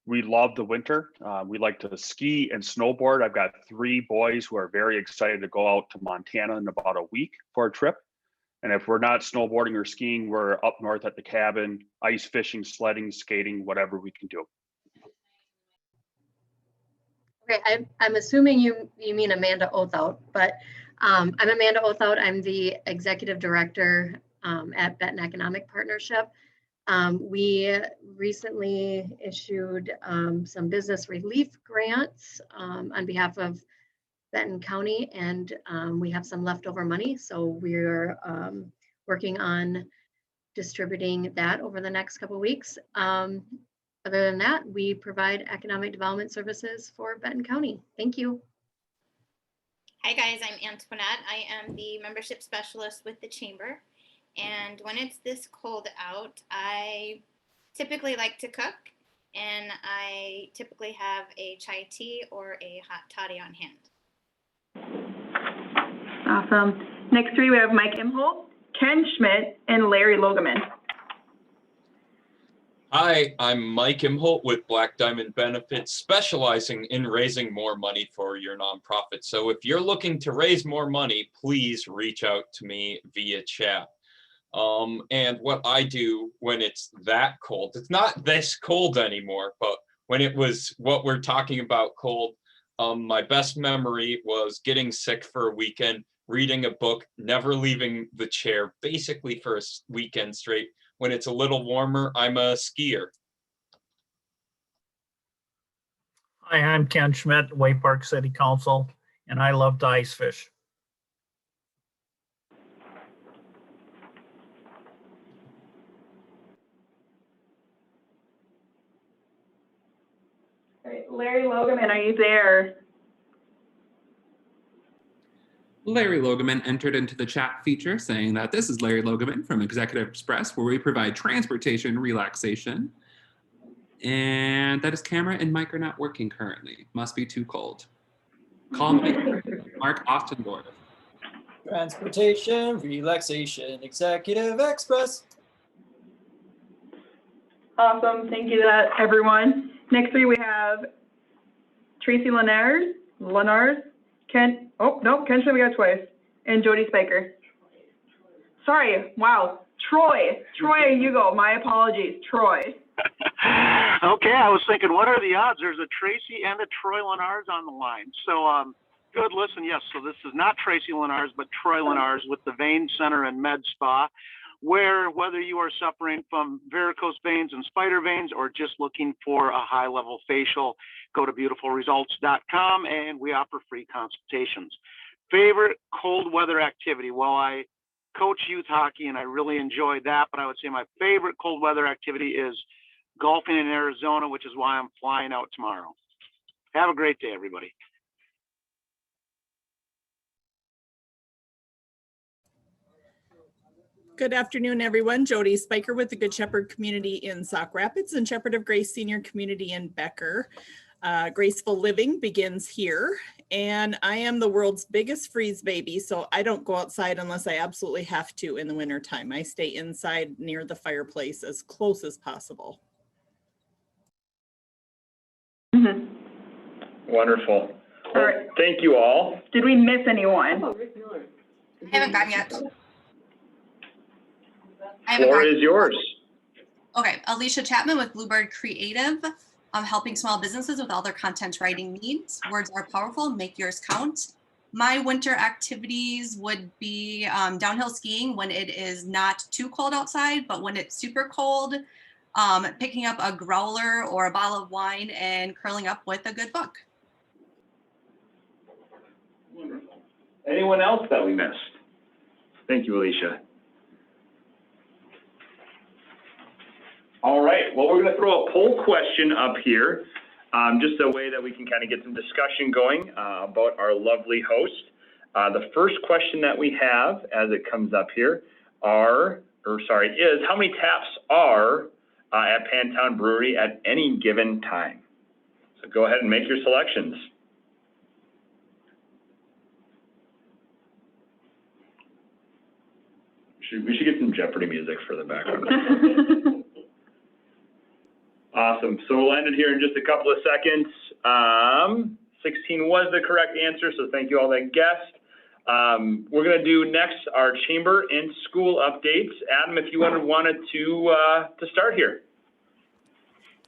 We love the winter. We like to ski and snowboard. I've got 3 boys who are very excited to go out to Montana in about a week for a trip. And if we're not snowboarding or skiing, we're up north at the cabin, ice fishing, sledding, skating, whatever we can do. Okay, I'm assuming you mean Amanda Othout, but I'm Amanda Othout. I'm the executive director at Benton Economic Partnership. We recently issued some business relief grants on behalf of Benton County, and we have some leftover money. So we're working on distributing that over the next couple of weeks. Other than that, we provide economic development services for Benton County. Thank you. Hi guys, I'm Antoinette. I am the membership specialist with the Chamber. And when it's this cold out, I typically like to cook, and I typically have a chai tea or a hot toddy on hand. Awesome. Next three, we have Mike Imholt, Ken Schmidt, and Larry Logeman. Hi, I'm Mike Imholt with Black Diamond Benefits, specializing in raising more money for your nonprofit. So if you're looking to raise more money, please reach out to me via chat. And what I do when it's that cold, it's not this cold anymore, but when it was what we're talking about cold, my best memory was getting sick for a weekend, reading a book, never leaving the chair, basically for a weekend straight. When it's a little warmer, I'm a skier. Hi, I'm Ken Schmidt, Waite Park City Council, and I love to ice fish. Larry Logeman, are you there? Larry Logeman entered into the chat feature saying that this is Larry Logeman from Executive Express, where we provide transportation relaxation. And that his camera and mic are not working currently. Must be too cold. Call me Mark Ostendorf. Transportation, relaxation, executive express. Awesome. Thank you to that, everyone. Next three, we have Tracy Lenars, Ken, oh, no, Ken Schmidt, we got twice, and Jody Spiker. Sorry, wow, Troy, you go. My apologies, Troy. Okay, I was thinking, what are the odds? There's a Tracy and a Troy Lenars on the line. So, good, listen, yes, so this is not Tracy Lenars, but Troy Lenars with the Vein Center and Med Spa, where whether you are suffering from varicose veins and spider veins or just looking for a high-level facial, go to beautifulresults.com and we offer free consultations. Favorite cold weather activity? Well, I coach youth hockey and I really enjoyed that, but I would say my favorite cold weather activity is golfing in Arizona, which is why I'm flying out tomorrow. Have a great day, everybody. Good afternoon, everyone. Jody Spiker with the Good Shepherd community in Sauk Rapids and Shepherd of Grace Senior Community in Becker. Graceful living begins here, and I am the world's biggest freeze baby, so I don't go outside unless I absolutely have to in the wintertime. I stay inside near the fireplace as close as possible. Wonderful. All right. Thank you all. Did we miss anyone? I haven't gone yet. Floor is yours. Okay, Alicia Chapman with Bluebird Creative. I'm helping small businesses with all their content writing needs. Words are powerful, make yours count. My winter activities would be downhill skiing when it is not too cold outside, but when it's super cold, picking up a growler or a bottle of wine and curling up with a good book. Wonderful. Anyone else that we missed? Thank you, Alicia. All right, well, we're going to throw a poll question up here, just a way that we can kind of get some discussion going about our lovely host. The first question that we have as it comes up here is how many taps are at Pantown Brewery at any given time? So go ahead and make your selections. We should get some Jeopardy music for the background. Awesome. So we'll end it here in just a couple of seconds. 16 was the correct answer, so thank you all that guessed. We're going to do next our chamber and school updates. Adam, if you wanted to start here.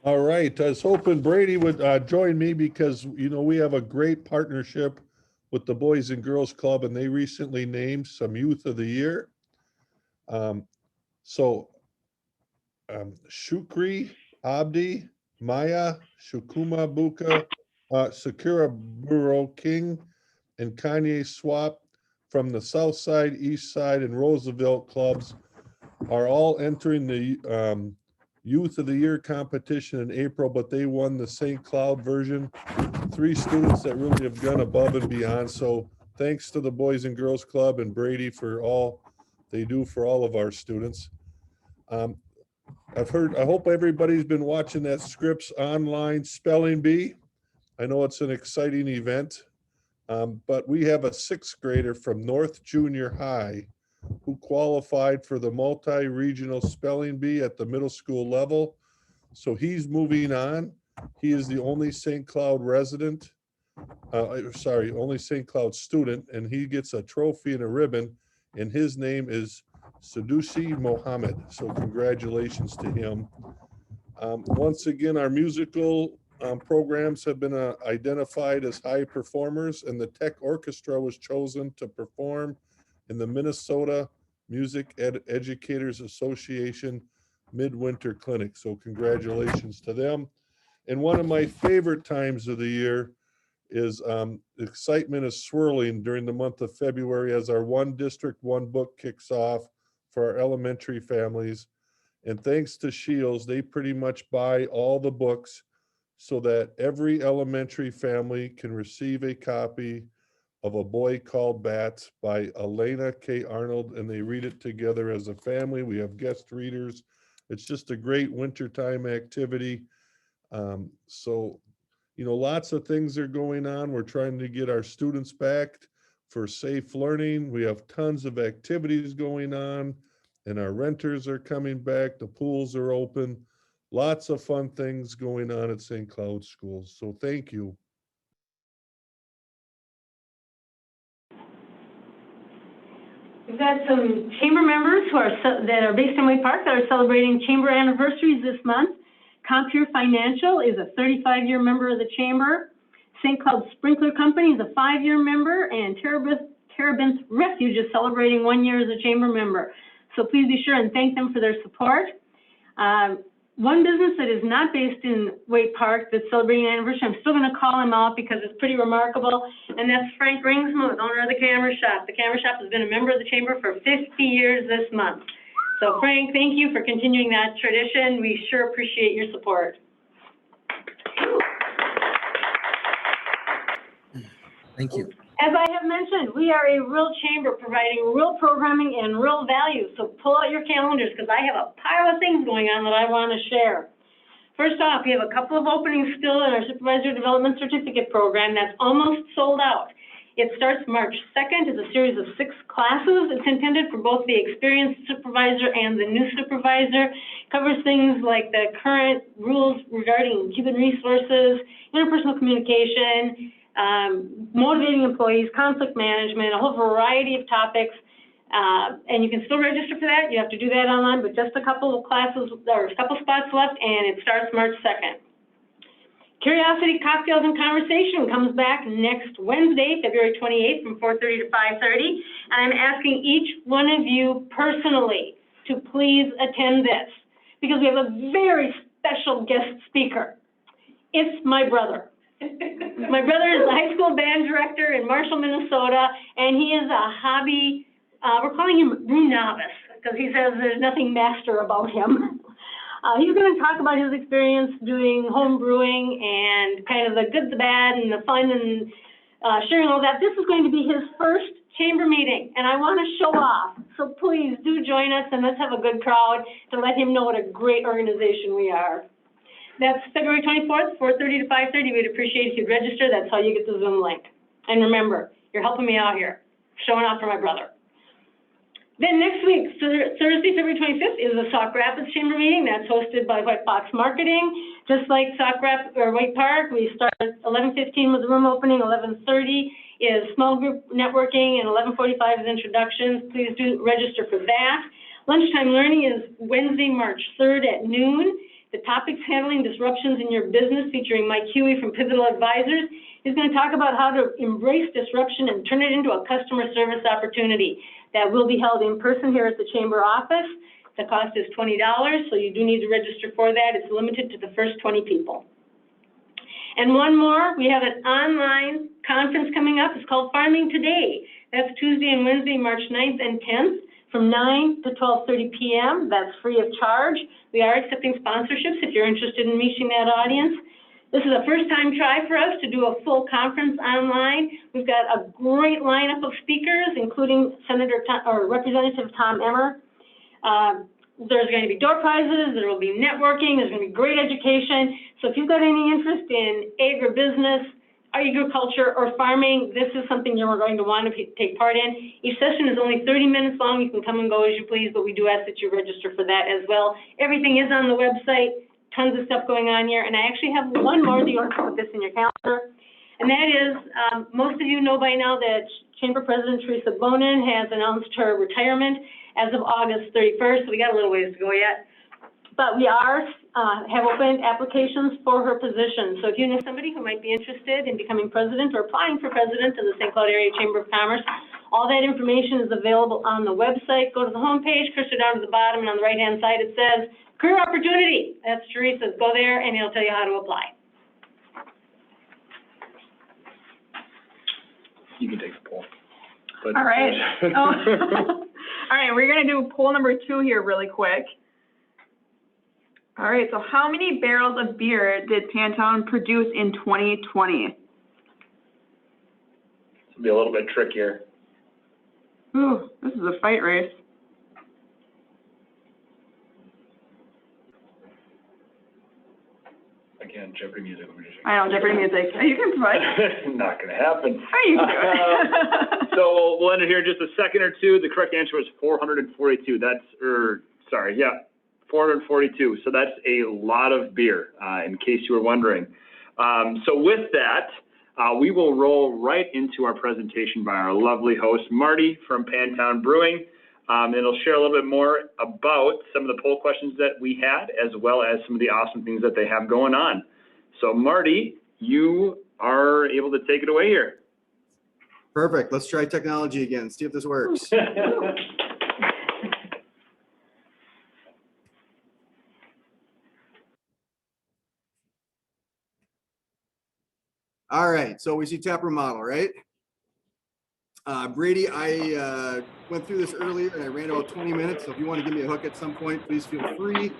All right. I was hoping Brady would join me because, you know, we have a great partnership with the Boys and Girls Club, and they recently named some Youth of the Year. Shukri Abdi, Maya, Shukuma Buka, Sakura Buro King, and Kanye Swap from the South Side, East Side, and Roosevelt clubs are all entering the Youth of the Year competition in April, but they won the St. Cloud version. 3 students that really have gone above and beyond. So thanks to the Boys and Girls Club and Brady for all they do for all of our students. I hope everybody's been watching that Scripps online spelling bee. I know it's an exciting event, but we have a 6th grader from North Junior High who qualified for the multi-regional spelling bee at the middle school level. So he's moving on. He is the only St. Cloud resident, only St. Cloud student, and he gets a trophy and a ribbon, and his name is Sadusi Mohammed. So congratulations to him. Once again, our musical programs have been identified as high performers, and the Tech Orchestra was chosen to perform in the Minnesota Music Educators Association Midwinter Clinic. So congratulations to them. And one of my favorite times of the year is excitement is swirling during the month of February as our One District, One Book kicks off for our elementary families. And thanks to Shields, they pretty much buy all the books so that every elementary family can receive a copy of A Boy Called Bats by Elena K. Arnold, and they read it together as a family. We have guest readers. It's just a great wintertime activity. So, you know, lots of things are going on. We're trying to get our students back for safe learning. We have tons of activities going on, and our renters are coming back. The pools are open. Lots of fun things going on at St. Cloud Schools. So thank you. We've got some chamber members that are based in Waite Park that are celebrating chamber anniversaries this month. Compeer Financial is a 35-year member of the chamber. St. Cloud Sprinkler Company is a 5-year member, and Terabinth Refuge is celebrating 1 year as a chamber member. So please be sure and thank them for their support. One business that is not based in Waite Park that's celebrating an anniversary, I'm still going to call him out because it's pretty remarkable, and that's Frank Ringsmuth, owner of the Camera Shop. The Camera Shop has been a member of the chamber for 50 years this month. So Frank, thank you for continuing that tradition. We sure appreciate your support. Thank you. As I have mentioned, we are a real chamber providing real programming and real value. So pull out your calendars because I have a pile of things going on that I want to share. First off, we have a couple of openings still in our Supervisory Development Certificate program that's almost sold out. It starts March 2nd. It's a series of 6 classes. It's intended for both the experienced supervisor and the new supervisor. It covers things like the current rules regarding human resources, interpersonal communication, motivating employees, conflict management, a whole variety of topics. And you can still register for that. You have to do that online, but just a couple of classes, or a couple spots left, and it starts March 2nd. Curiosity Cocktails and Conversation comes back next Wednesday, February 28th from 4:30 to 5:30. And I'm asking each one of you personally to please attend this because we have a very special guest speaker. It's my brother. My brother is the high school band director in Marshall, Minnesota, and he is a hobby, we're calling him brew novice because he says there's nothing master about him. He's going to talk about his experience doing home brewing and kind of the good, the bad, and the fun, and sharing all that. This is going to be his first chamber meeting, and I want to show off. So please do join us, and let's have a good crowd to let him know what a great organization we are. That's February 24th, 4:30 to 5:30. We'd appreciate if you'd register. That's how you get the Zoom link. And remember, you're helping me out here, showing off for my brother. Then next week, Thursday, February 25th, is the Sauk Rapids Chamber meeting. That's hosted by White Box Marketing. Just like Sauk Rapids or Waite Park, we start at 11:15 with the room opening. 11:30 is small group networking, and 11:45 is introductions. Please do register for that. Lunchtime learning is Wednesday, March 3rd at noon. The topic's handling disruptions in your business, featuring Mike Huey from Pivotal Advisors. He's going to talk about how to embrace disruption and turn it into a customer service opportunity. That will be held in person here at the Chamber office. The cost is $20, so you do need to register for that. It's limited to the first 20 people. And one more, we have an online conference coming up. It's called Farming Today. That's Tuesday and Wednesday, March 9th and 10th. From 9 to 12:30 p.m. That's free of charge. We are accepting sponsorships if you're interested in reaching that audience. This is a first-time try for us to do a full conference online. We've got a great lineup of speakers, including Representative Tom Emmer. There's going to be door prizes. There will be networking. There's going to be great education. So if you've got any interest in agribusiness, agriculture, or farming, this is something you're going to want to take part in. Each session is only 30 minutes long. You can come and go as you please, but we do ask that you register for that as well. Everything is on the website, tons of stuff going on here, and I actually have one more that you want to put this in your calendar, and that is, most of you know by now that Chamber President Teresa Bonin has announced her retirement as of August 31st, so we got a little ways to go yet. But we have opened applications for her position. So if you know somebody who might be interested in becoming president or applying for president of the St. Cloud Area Chamber of Commerce, all that information is available on the website. Go to the homepage, cursor down to the bottom, and on the right-hand side it says Career Opportunity. That's Teresa's. Go there and it'll tell you how to apply. You can take the poll. But all right. All right, we're going to do poll number 2 here really quick. All right, so how many barrels of beer did Pantone produce in 2020? It'll be a little bit trickier. Ooh, this is a fight race. Again. and Jeopardy music. I know, Jeopardy music. You can provide. Not gonna happen. Oh, you can do it. So we'll end it here in just a second or two. The correct answer was 442. That's, 442. So that's a lot of beer, in case you were wondering. So with that, we will roll right into our presentation by our lovely host, Marty from Pantown Brewing. And it'll share a little bit more about some of the poll questions that we had, as well as some of the awesome things that they have going on. So Marty, you are able to take it away here. Perfect. Let's try technology again. See if this works. All right. So we see taproom model, right? Brady, I went through this earlier and I ran about 20 minutes. So if you want to give me a hook at some point, please feel free.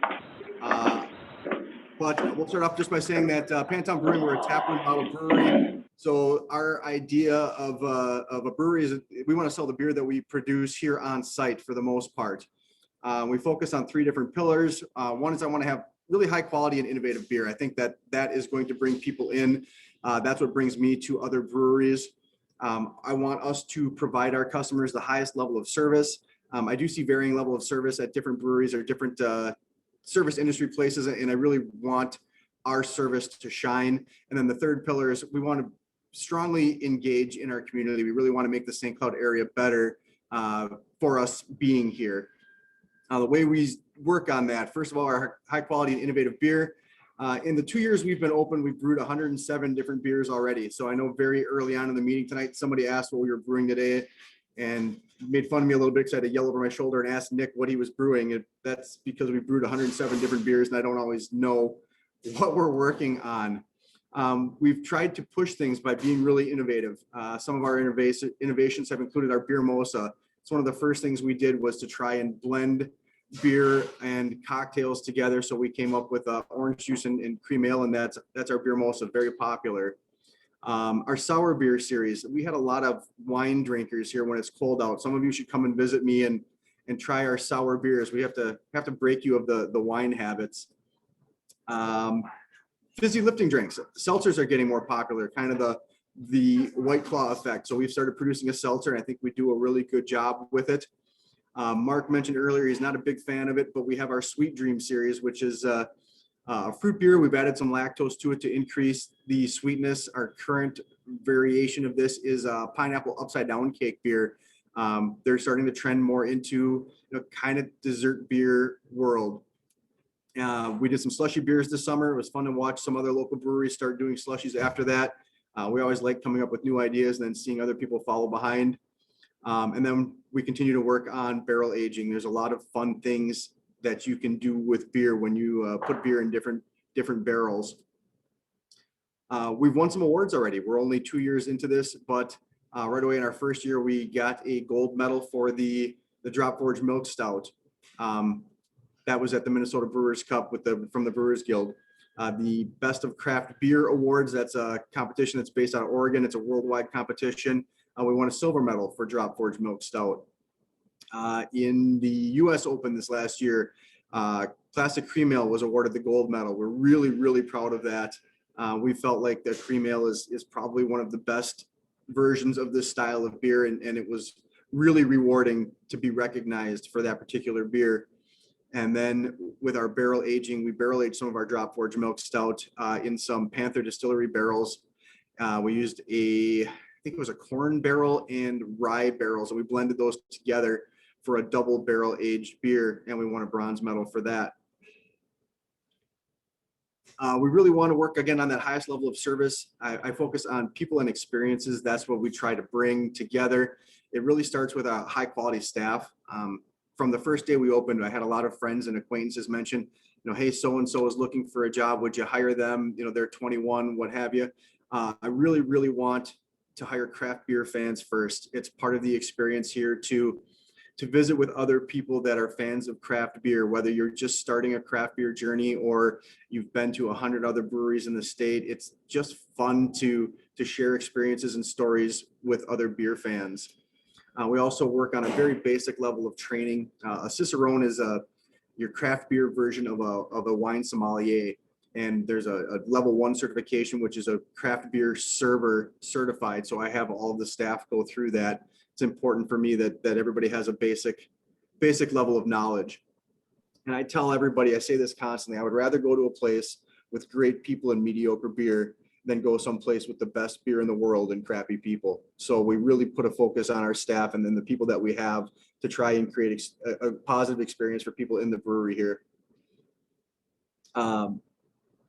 But we'll start off just by saying that Pantown Brewing, we're a taproom model brewery. So our idea of a brewery is we want to sell the beer that we produce here on site for the most part. We focus on 3 different pillars. One is I want to have really high quality and innovative beer. I think that is going to bring people in. That's what brings me to other breweries. I want us to provide our customers the highest level of service. I do see varying level of service at different breweries or different service industry places, and I really want our service to shine. And then the third pillar is we want to strongly engage in our community. We really want to make the St. Cloud area better for us being here. The way we work on that, first of all, our high quality and innovative beer. In the 2 years we've been open, we've brewed 107 different beers already. So I know very early on in the meeting tonight, somebody asked what we were brewing today and made fun of me a little bit because I had to yell over my shoulder and ask Nick what he was brewing. That's because we brewed 107 different beers and I don't always know what we're working on. We've tried to push things by being really innovative. Some of our innovations have included our beer mosa. It's one of the first things we did was to try and blend beer and cocktails together. So we came up with orange juice and cream ale, and that's our beer mosa, very popular. Our sour beer series, we had a lot of wine drinkers here when it's cold out. Some of you should come and visit me and try our sour beers. We have to break you of the wine habits. Fizzy lifting drinks, seltzers are getting more popular, kind of the White Claw effect. So we've started producing a seltzer, and I think we do a really good job with it. Mark mentioned earlier he's not a big fan of it, but we have our Sweet Dream series, which is a fruit beer. We've added some lactose to it to increase the sweetness. Our current variation of this is a pineapple upside down cake beer. They're starting to trend more into kind of dessert beer world. We did some slushy beers this summer. It was fun to watch some other local breweries start doing slushies after that. We always like coming up with new ideas and then seeing other people follow behind. And then we continue to work on barrel aging. There's a lot of fun things that you can do with beer when you put beer in different barrels. We've won some awards already. We're only 2 years into this, but right away in our first year, we got a gold medal for the Drop Forge Milk Stout. That was at the Minnesota Brewers Cup from the Brewers Guild. The Best of Craft Beer Awards, that's a competition that's based out of Oregon. It's a worldwide competition. We won a silver medal for Drop Forge Milk Stout. In the U.S. Open this last year, Classic Cream Ale was awarded the gold medal. We're really, really proud of that. We felt like the cream ale is probably one of the best versions of this style of beer, and it was really rewarding to be recognized for that particular beer. And then with our barrel aging, we barrel aged some of our Drop Forge Milk Stout in some Panther Distillery barrels. We used I think it was a corn barrel and rye barrel. So we blended those together for a double barrel aged beer, and we won a bronze medal for that. We really want to work again on that highest level of service. I focus on people and experiences. That's what we try to bring together. It really starts with a high quality staff. From the first day we opened, I had a lot of friends and acquaintances mention, hey, so-and-so is looking for a job. Would you hire them? They're 21, what have you. I really, really want to hire craft beer fans first. It's part of the experience here to visit with other people that are fans of craft beer, whether you're just starting a craft beer journey or you've been to 100 other breweries in the state. It's just fun to share experiences and stories with other beer fans. We also work on a very basic level of training. A Cicerone is your craft beer version of a wine sommelier. And there's a level 1 certification, which is a craft beer server certified. So I have all of the staff go through that. It's important for me that everybody has a basic level of knowledge. And I tell everybody, I say this constantly, I would rather go to a place with great people and mediocre beer than go someplace with the best beer in the world and crappy people. So we really put a focus on our staff and then the people that we have to try and create a positive experience for people in the brewery here.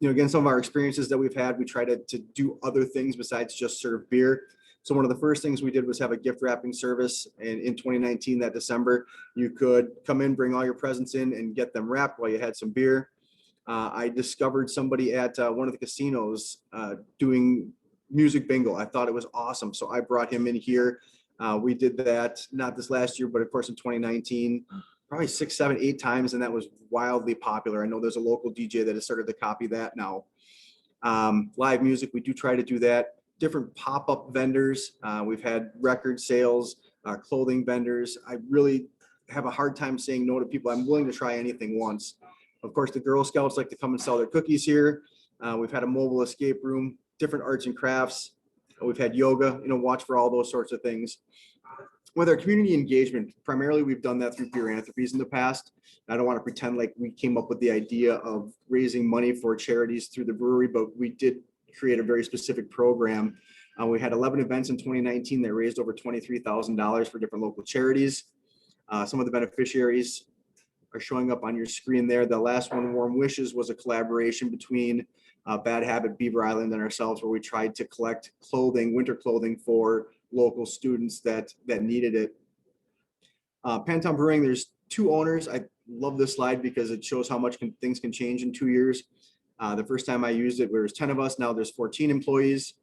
Again, some of our experiences that we've had, we try to do other things besides just serve beer. So one of the first things we did was have a gift wrapping service. And in 2019, that December, you could come in, bring all your presents in and get them wrapped while you had some beer. I discovered somebody at one of the casinos doing music bingo. I thought it was awesome. So I brought him in here. We did that, not this last year, but of course in 2019, probably 6, 7, 8 times. And that was wildly popular. I know there's a local DJ that has started to copy that now. Live music, we do try to do that. Different pop-up vendors. We've had record sales, clothing vendors. I really have a hard time saying no to people. I'm willing to try anything once. Of course, the Girl Scouts like to come and sell their cookies here. We've had a mobile escape room, different arts and crafts. We've had yoga, watch for all those sorts of things. With our community engagement, primarily we've done that through Beeranthropes in the past. I don't want to pretend like we came up with the idea of raising money for charities through the brewery, but we did create a very specific program. We had 11 events in 2019 that raised over $23,000 for different local charities. Some of the beneficiaries are showing up on your screen there. The last one, Warm Wishes, was a collaboration between Bad Habit, Beaver Island, and ourselves, where we tried to collect clothing, winter clothing for local students that needed it. Pantown Brewing, there's 2 owners. I love this slide because it shows how much things can change in 2 years. The first time I used it, there was 10 of us. Now there's 14 employees.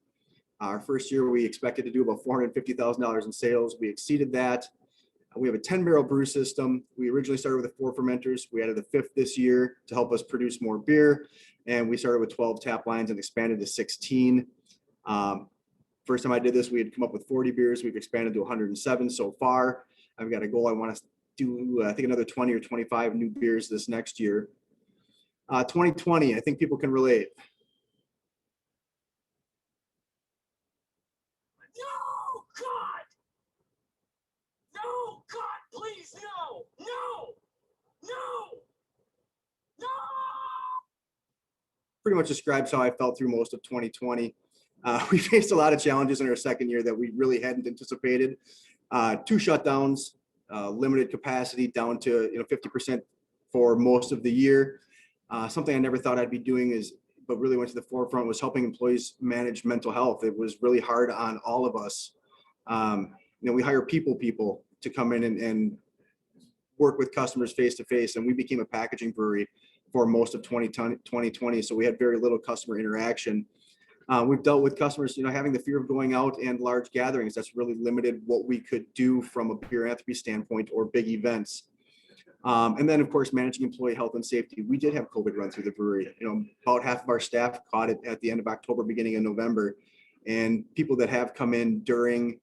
Our first year, we expected to do about $450,000 in sales. We exceeded that. We have a 10-barrel brew system. We originally started with 4 fermenters. We added a 5th this year to help us produce more beer. And we started with 12 tap lines and expanded to 16. First time I did this, we had come up with 40 beers. We've expanded to 107 so far. I've got a goal. I want to do, I think, another 20 or 25 new beers this next year. 2020, I think people can relate. No, God! No, God, please, no! No! No! No! Pretty much describes how I felt through most of 2020. We faced a lot of challenges in our second year that we really hadn't anticipated. 2 shutdowns, limited capacity down to 50% for most of the year. Something I never thought I'd be doing but really went to the forefront, was helping employees manage mental health. It was really hard on all of us. We hire people to come in and work with customers face to face, and we became a packaging brewery for most of 2020. So we had very little customer interaction. We've dealt with customers, having the fear of going out and large gatherings. That's really limited what we could do from a Beeranthropy standpoint or big events. And then, of course, managing employee health and safety. We did have COVID run through the brewery. About half of our staff caught it at the end of October, beginning of November. And people that have come in during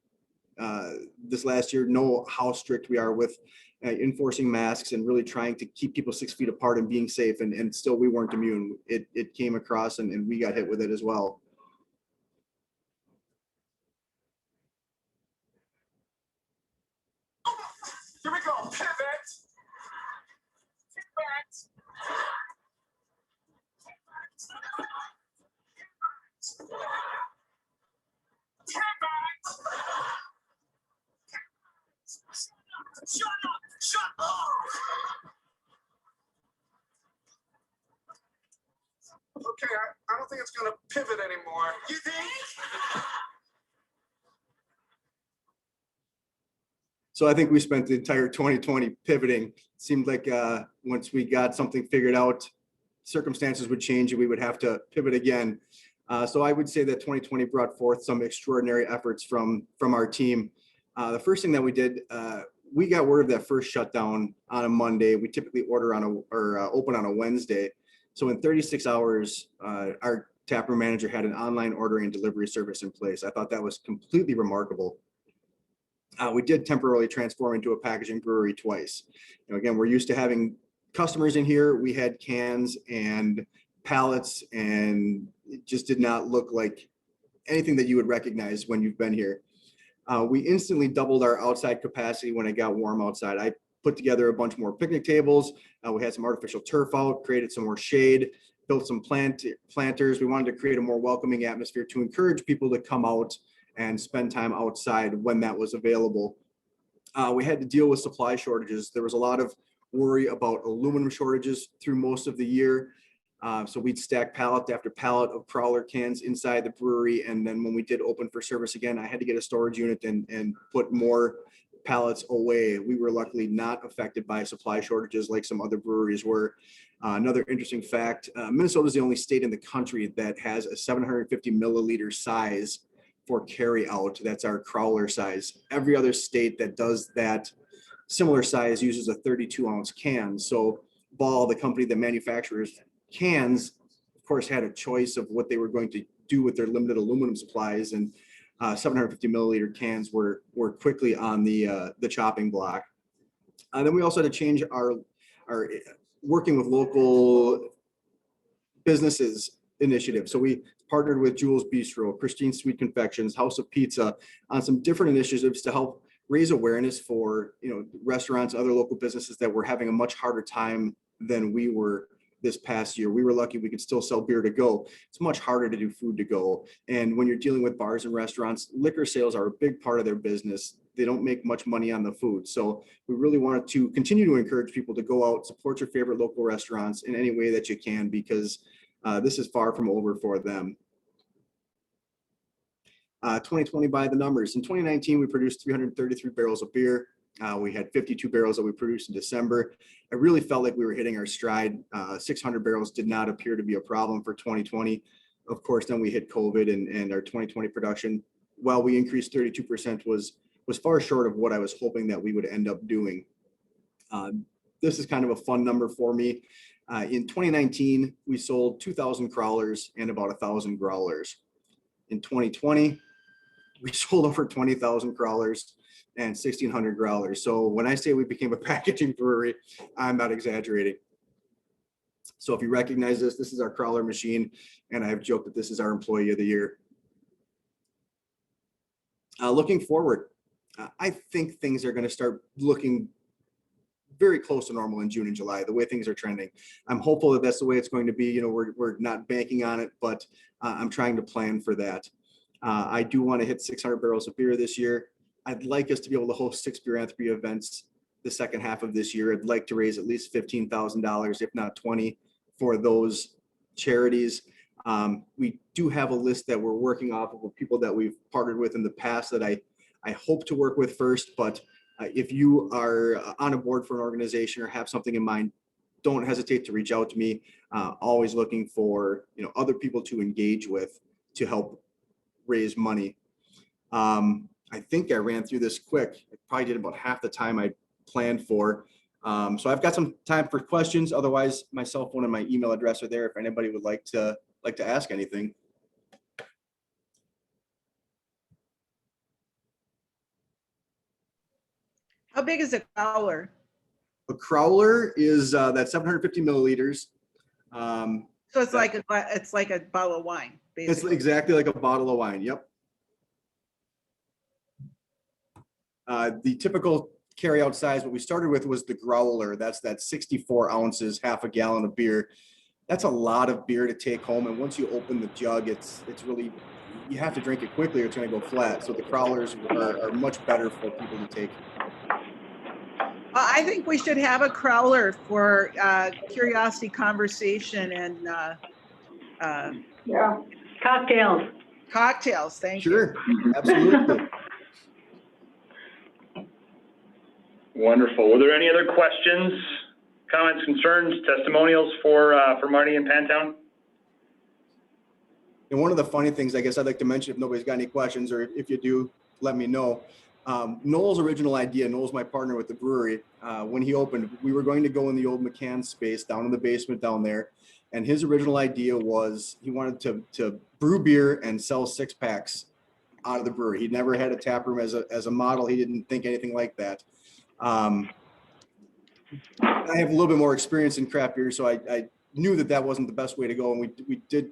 this last year know how strict we are with enforcing masks and really trying to keep people 6 feet apart and being safe. And still, we weren't immune. It came across and we got hit with it as well. Here we go, pivot! Shut up! Okay, I don't think it's gonna pivot anymore. You think? So I think we spent the entire 2020 pivoting. Seemed like once we got something figured out, circumstances would change and we would have to pivot again. So I would say that 2020 brought forth some extraordinary efforts from our team. The first thing that we did, we got word of that first shutdown on a Monday. We typically order open on a Wednesday. So in 36 hours, our taproom manager had an online ordering and delivery service in place. I thought that was completely remarkable. We did temporarily transform into a packaging brewery twice. Again, we're used to having customers in here. We had cans and pallets, and it just did not look like anything that you would recognize when you've been here. We instantly doubled our outside capacity when it got warm outside. I put together a bunch more picnic tables. We had some artificial turf out, created some more shade, built some planters. We wanted to create a more welcoming atmosphere to encourage people to come out and spend time outside when that was available. We had to deal with supply shortages. There was a lot of worry about aluminum shortages through most of the year. So we'd stack pallet after pallet of crawler cans inside the brewery. And then when we did open for service again, I had to get a storage unit and put more pallets away. We were luckily not affected by supply shortages like some other breweries were. Another interesting fact, Minnesota is the only state in the country that has a 750 milliliter size for carry out. That's our crawler size. Every other state that does that similar size uses a 32 ounce can. So Ball, the company that manufactures cans, of course, had a choice of what they were going to do with their limited aluminum supplies, and 750 milliliter cans were quickly on the chopping block. Then we also had to change our working with local businesses initiative. So we partnered with Jules Bistro, Christine Sweet Confections, House of Pizza on some different initiatives to help raise awareness for, you know, restaurants, other local businesses that were having a much harder time than we were this past year. We were lucky we could still sell beer to go. It's much harder to do food to go. And when you're dealing with bars and restaurants, liquor sales are a big part of their business. They don't make much money on the food. So we really wanted to continue to encourage people to go out, support your favorite local restaurants in any way that you can, because this is far from over for them. 2020 by the numbers. In 2019, we produced 333 barrels of beer. We had 52 barrels that we produced in December. I really felt like we were hitting our stride. 600 barrels did not appear to be a problem for 2020. Of course, then we hit COVID, and our 2020 production, while we increased 32%, was far short of what I was hoping that we would end up doing. This is kind of a fun number for me. In 2019, we sold 2,000 crawlers and about 1,000 growlers. In 2020, we sold over 20,000 crawlers and 1,600 growlers. So when I say we became a packaging brewery, I'm not exaggerating. So if you recognize this, this is our crawler machine, and I have joked that this is our employee of the year. Looking forward, I think things are going to start looking very close to normal in June and July, the way things are trending. I'm hopeful that that's the way it's going to be. You know, we're not banking on it, but I'm trying to plan for that. I do want to hit 600 barrels of beer this year. I'd like us to be able to host 6 Beeranthropy events the second half of this year. I'd like to raise at least $15,000, if not 20, for those charities. We do have a list that we're working off of people that we've partnered with in the past that I hope to work with first. But if you are on a board for an organization or have something in mind, don't hesitate to reach out to me. Always looking for, you know, other people to engage with to help raise money. I think I ran through this quick. I probably did about half the time I planned for. So I've got some time for questions. Otherwise, my cell phone and my email address are there if anybody would like to ask anything. How big is a growler? A crowler is that 750 milliliters. So it's like a bottle of wine, basically. It's exactly like a bottle of wine. Yep. The typical carry-out size, what we started with was the growler. That's 64 ounces, half a gallon of beer. That's a lot of beer to take home. And once you open the jug, it's really, you have to drink it quickly or it's going to go flat. So the crawlers are much better for people to take. I think we should have a crowler for curiosity conversation and yeah, cocktails. Cocktails, thank you. Sure, absolutely. Wonderful. Were there any other questions, comments, concerns, testimonials for Marty and Pantown? And one of the funny things, I guess I'd like to mention, if nobody's got any questions, or if you do, let me know. Noel's original idea, Noel's my partner with the brewery, when he opened, we were going to go in the old McCann space down in the basement down there. And his original idea was he wanted to brew beer and sell 6-packs out of the brewery. He'd never had a tap room as a model. He didn't think anything like that. I have a little bit more experience in craft beer, so I knew that that wasn't the best way to go, and we did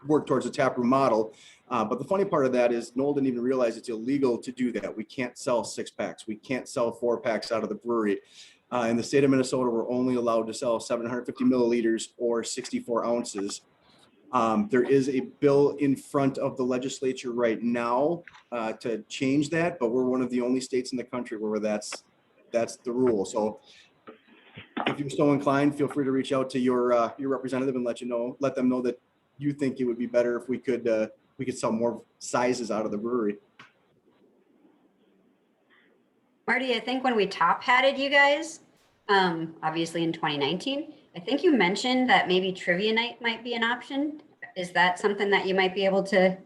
work towards a taproom model. But the funny part of that is Noel didn't even realize it's illegal to do that. We can't sell 6-packs. We can't sell 4-packs out of the brewery. In the state of Minnesota, we're only allowed to sell 750 milliliters or 64 ounces. There is a bill in front of the legislature right now to change that, but we're one of the only states in the country where that's the rule. So if you're so inclined, feel free to reach out to your representative and let them know that you think it would be better if we could sell more sizes out of the brewery. Marty, I think when we top hatted you guys, obviously in 2019, I think you mentioned that maybe trivia night might be an option. Is that something that you might be able to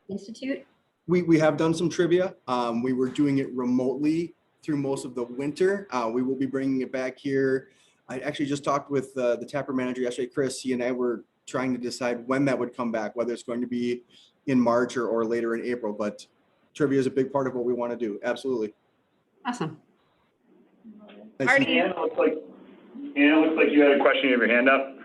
institute? We have done some trivia. We were doing it remotely through most of the winter. We will be bringing it back here. I actually just talked with the tapper manager yesterday, Chris. He and I were trying to decide when that would come back, whether it's going to be in March or later in April, but trivia is a big part of what we want to do. Absolutely. Awesome. Anna, looks like you had a question. You have your hand up.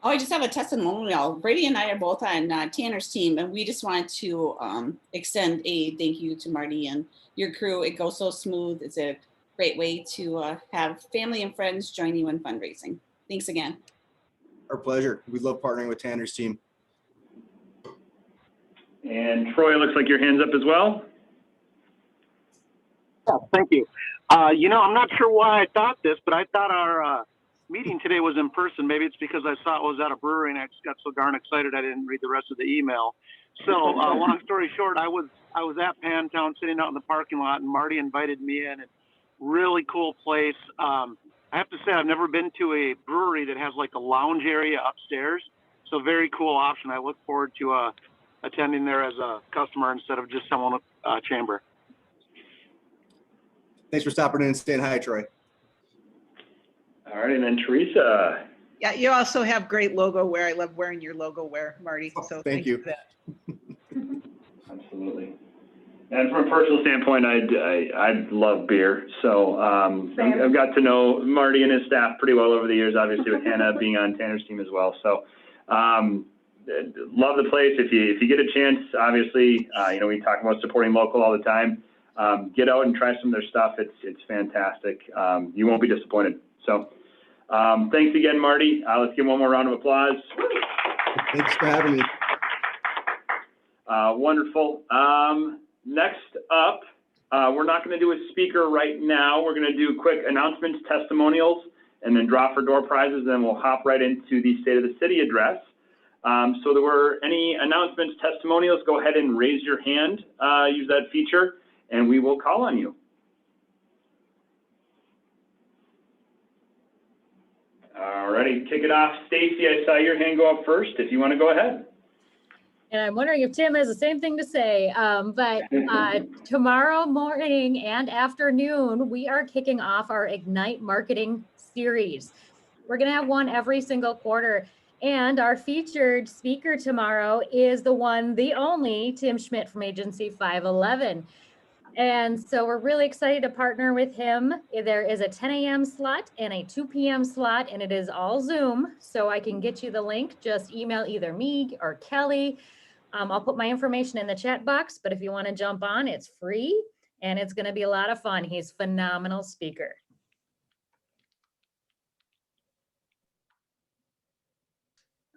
Oh, I just have a testimonial. Brady and I are both on Tanner's team, and we just wanted to extend a thank you to Marty and your crew. It goes so smooth. It's a great way to have family and friends join you in fundraising. Thanks again. Our pleasure. We love partnering with Tanner's team. And Troy, looks like your hand's up as well. Yeah, thank you. I'm not sure why I thought this, but I thought our meeting today was in person. Maybe it's because I saw it was at a brewery and I just got so darn excited I didn't read the rest of the email. So long story short, I was at Pantown sitting out in the parking lot, and Marty invited me in. Really cool place. I have to say I've never been to a brewery that has like a lounge area upstairs. So very cool option. I look forward to attending there as a customer instead of just someone chamber. Thanks for stopping in and saying hi, Troy. All right, and then Teresa. Yeah, you also have great logo wear. I love wearing your logo wear, Marty. So thank you for that. Absolutely. And from a personal standpoint, I love beer. So I've got to know Marty and his staff pretty well over the years, obviously with Hannah being on Tanner's team as well. So love the place. If you get a chance, obviously, we talk about supporting local all the time. Get out and try some of their stuff. It's fantastic. You won't be disappointed. So thanks again, Marty. Let's give one more round of applause. Thanks for having me. Wonderful. Next up, we're not going to do a speaker right now. We're going to do quick announcements, testimonials, and then draw for door prizes. Then we'll hop right into the State of the City address. So there were any announcements, testimonials, go ahead and raise your hand. Use that feature, and we will call on you. All righty, kick it off. Stacy, I saw your hand go up first. If you want to go ahead. And I'm wondering if Tim has the same thing to say, but tomorrow morning and afternoon, we are kicking off our Ignite Marketing series. We're going to have one every single quarter. And our featured speaker tomorrow is the only Tim Schmidt from Agency 511. And so we're really excited to partner with him. There is a 10 a.m. slot and a 2 p.m. slot, and it is all Zoom. So I can get you the link. Just email either me or Kelly. I'll put my information in the chat box, but if you want to jump on, it's free and it's going to be a lot of fun. He's a phenomenal speaker.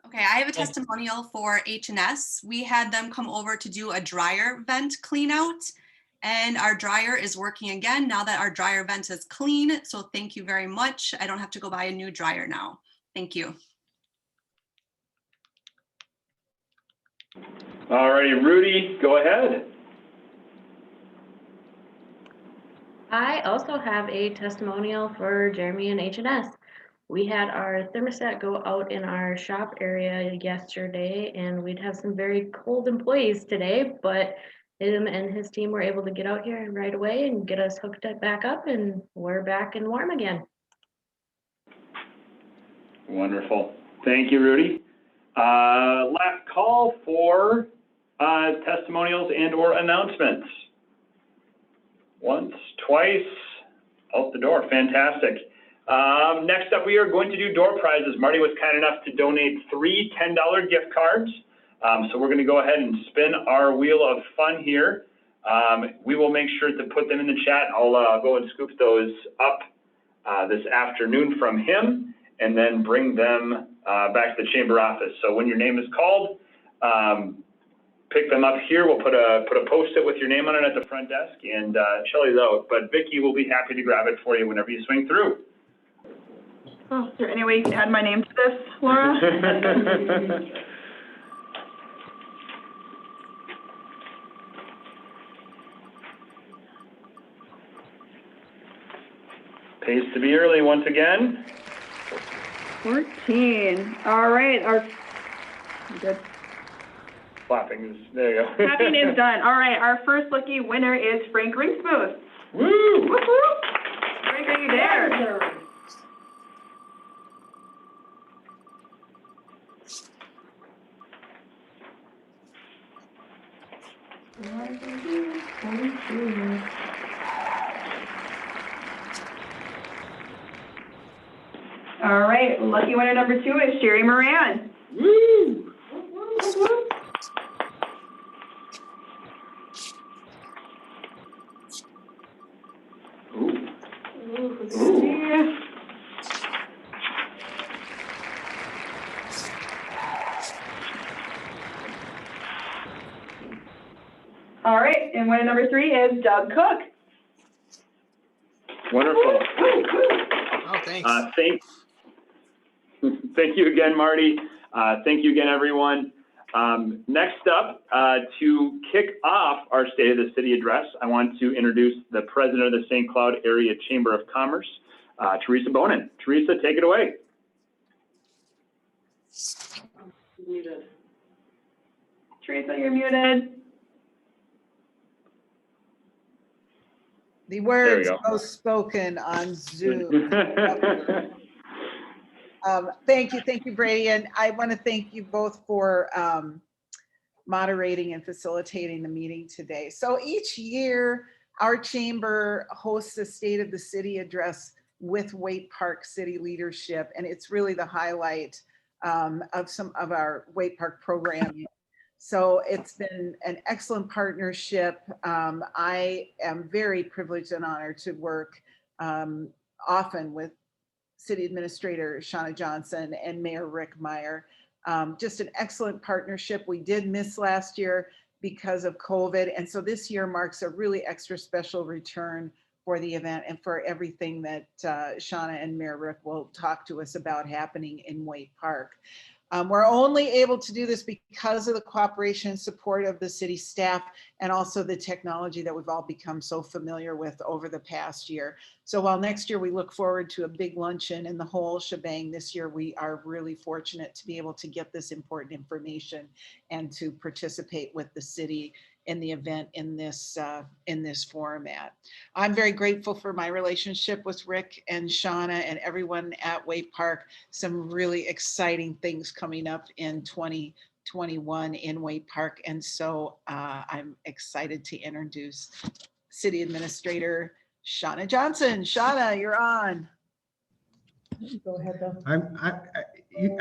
Okay, I have a testimonial for H&S. We had them come over to do a dryer vent clean out, and our dryer is working again now that our dryer vent is clean. So thank you very much. I don't have to go buy a new dryer now. Thank you. All righty, Rudy, go ahead. I also have a testimonial for Jeremy and H&S. We had our thermostat go out in our shop area yesterday, and we'd have some very cold employees today, but him and his team were able to get out here right away and get us hooked back up, and we're back and warm again. Wonderful. Thank you, Rudy. Last call for testimonials and or announcements. Once, twice, out the door. Fantastic. Next up, we are going to do door prizes. Marty was kind enough to donate 3 $10 gift cards. So we're going to go ahead and spin our wheel of fun here. We will make sure to put them in the chat. I'll go and scoop those up this afternoon from him and then bring them back to the chamber office. So when your name is called, pick them up here. We'll put a Post-it with your name on it at the front desk, and Shelly's out, but Vicki will be happy to grab it for you whenever you swing through. Oh, is there any way you can add my name to this, Laura? Pays to be early once again. 14. All right. Good. Clapping is, there you go. Clapping is done. All right. Our first lucky winner is Frank Ringsmooth. Woo! Woo-hoo! Frank, are you there? All right, lucky winner number 2 is Sherry Moran. Woo! All right, and winner number 3 is Doug Cook. Wonderful. Oh, thanks. Thank you again, Marty. Thank you again, everyone. Next up, to kick off our State of the City address, I want to introduce the President of the St. Cloud Area Chamber of Commerce, Teresa Bonin. Teresa, take it away. Muted. Teresa, you're muted. The words most spoken on Zoom. Thank you, Brady. And I want to thank you both for moderating and facilitating the meeting today. So each year, our chamber hosts a State of the City address with Waite Park City leadership. And it's really the highlight of some of our Waite Park programming. So it's been an excellent partnership. I am very privileged and honored to work often with City Administrator Shauna Johnson and Mayor Rick Meyer. Just an excellent partnership. We did miss last year because of COVID. And so this year marks a really extra special return for the event and for everything that Shauna and Mayor Rick will talk to us about happening in Waite Park. We're only able to do this because of the cooperation and support of the city staff and also the technology that we've all become so familiar with over the past year. So while next year we look forward to a big luncheon and the whole shebang, this year we are really fortunate to be able to get this important information and to participate with the city in the event in this format. I'm very grateful for my relationship with Rick and Shauna and everyone at Waite Park. Some really exciting things coming up in 2021 in Waite Park. And so I'm excited to introduce City Administrator Shauna Johnson. Shauna, you're on. Go ahead, though.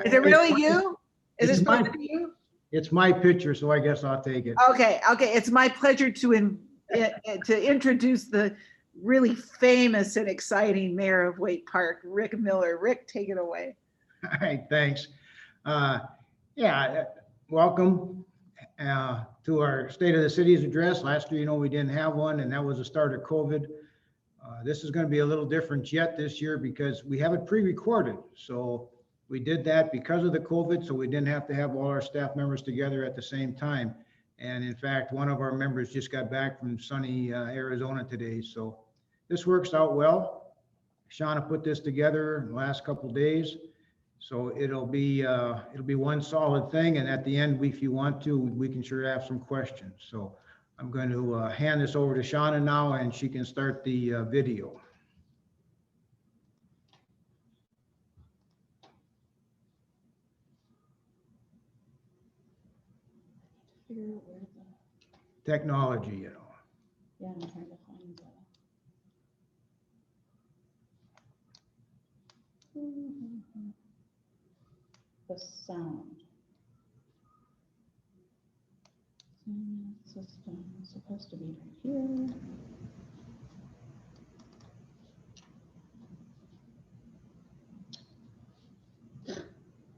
Is it really you? Is it supposed to be you? It's my picture, so I guess I'll take it. Okay. It's my pleasure to introduce the really famous and exciting mayor of Waite Park, Rick Miller. Rick, take it away. All right, thanks. Welcome to our State of the City's address. Last year, we didn't have one, and that was the start of COVID. This is going to be a little different yet this year because we have it pre-recorded. So we did that because of the COVID, so we didn't have to have all our staff members together at the same time. And in fact, one of our members just got back from sunny Arizona today. So this works out well. Shauna put this together in the last couple of days. So it'll be one solid thing. And at the end, if you want to, we can sure have some questions. So I'm going to hand this over to Shauna now, and she can start the video. Technology, Yeah, I'm trying to find the sound. System is supposed to be right here.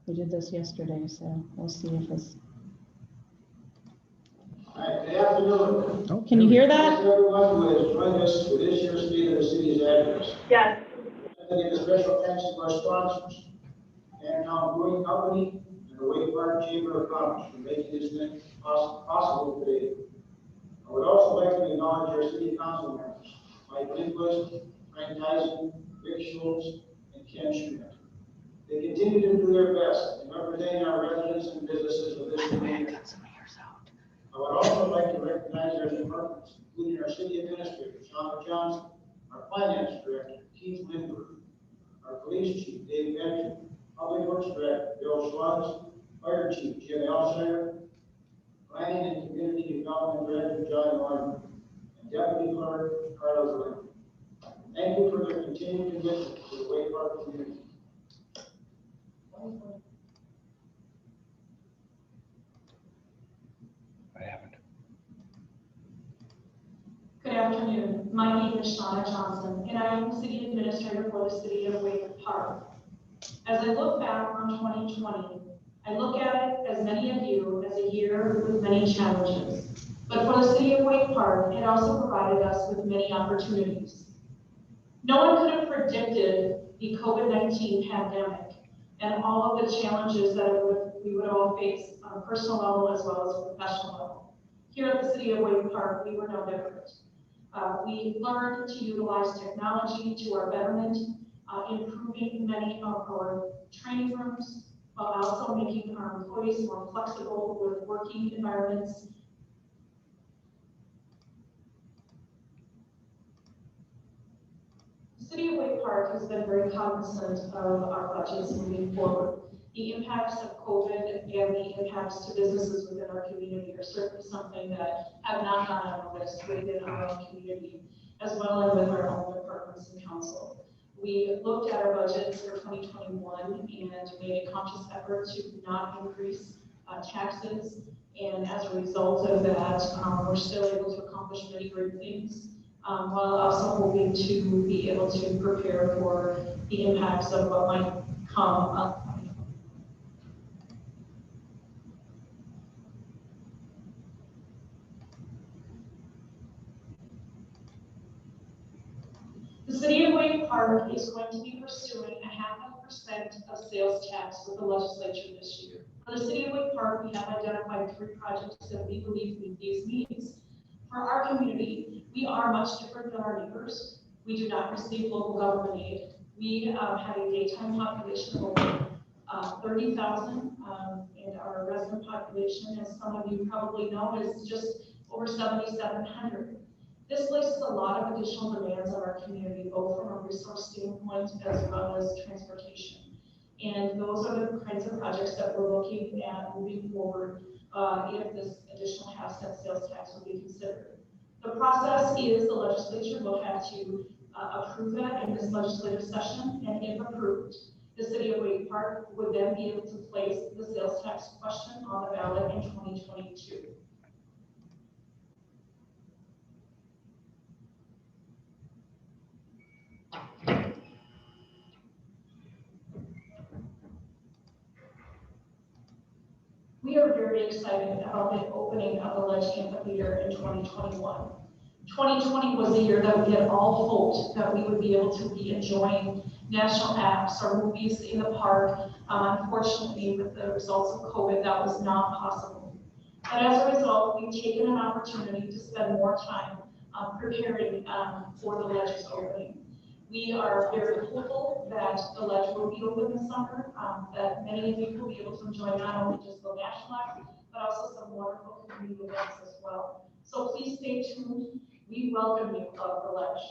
We did this yesterday, so we'll see if it's. Good afternoon. Can you hear that? Thanks to everyone who has joined us for this year's State of the City's address. Yes. I give a special thanks to our sponsors, Pantown Brewing Company and the Waite Park Chamber of Commerce for making this event possible today. I would also like to acknowledge our city council members, Mike Lindquist, Frank Tyson, Rick Schultz, and Ken Schmidt. They continue to do their best in representing our residents and businesses of this community. I would also like to recognize our departments, including our city administrator, Shonda Johnson, our finance director, Keith Lindbergh, our police chief, Dave Benjamin, public works director, Bill Schwartz, fire chief, Jim Alshire, planning and community development director, John Norman, and deputy clerk, Carla Glenn. Thank you for your continued commitment to the Waite Park community. Good afternoon. My name is Shauna Johnson, and I am the City Administrator for the City of Waite Park. As I look back on 2020, I look at it, as many of you, as a year with many challenges. But for the City of Waite Park, it also provided us with many opportunities. No one could have predicted the COVID-19 pandemic and all of the challenges that we would all face on a personal level as well as a professional level. Here at the City of Waite Park, we were no different. We learned to utilize technology to our betterment, improving many of our training rooms, while also making our employees more flexible with working environments. The City of Waite Park has been very cognizant of our budgets moving forward. The impacts of COVID and the impacts to businesses within our community are certainly something that have not gone unnoticed within our own community, as well as with our own departments and council. We looked at our budgets for 2021 and made a conscious effort to not increase taxes. And as a result of that, we're still able to accomplish many great things, while also hoping to be able to prepare for the impacts of what might come up. The City of Waite Park is going to be pursuing a 0.5% of sales tax with the legislature this year. For the City of Waite Park, we have identified 3 projects that we believe meet these needs. For our community, we are much different than our neighbors. We do not receive local government aid. We have a daytime population of over 30,000, and our resident population, as some of you probably know, is just over 7,700. This places a lot of additional demands on our community, both from a resource standpoint as well as transportation. And those are the kinds of projects that we're looking at moving forward if this additional 0.5% sales tax will be considered. The process is the legislature will have to approve that in this legislative session, and if approved, the City of Waite Park would then be able to place the sales tax question on the ballot in 2022. We are very excited about the opening of the Ledge Amphitheater in 2021. 2020 was the year that we had all hoped that we would be able to be enjoying national acts or movies in the park. Unfortunately, with the results of COVID, that was not possible. But as a result, we've taken an opportunity to spend more time preparing for the Ledge's opening. We are very hopeful that the Ledge will be open this summer, that many of you will be able to enjoy not only just the national act, but also some wonderful community events as well. So please stay tuned. We welcome you of the Ledge.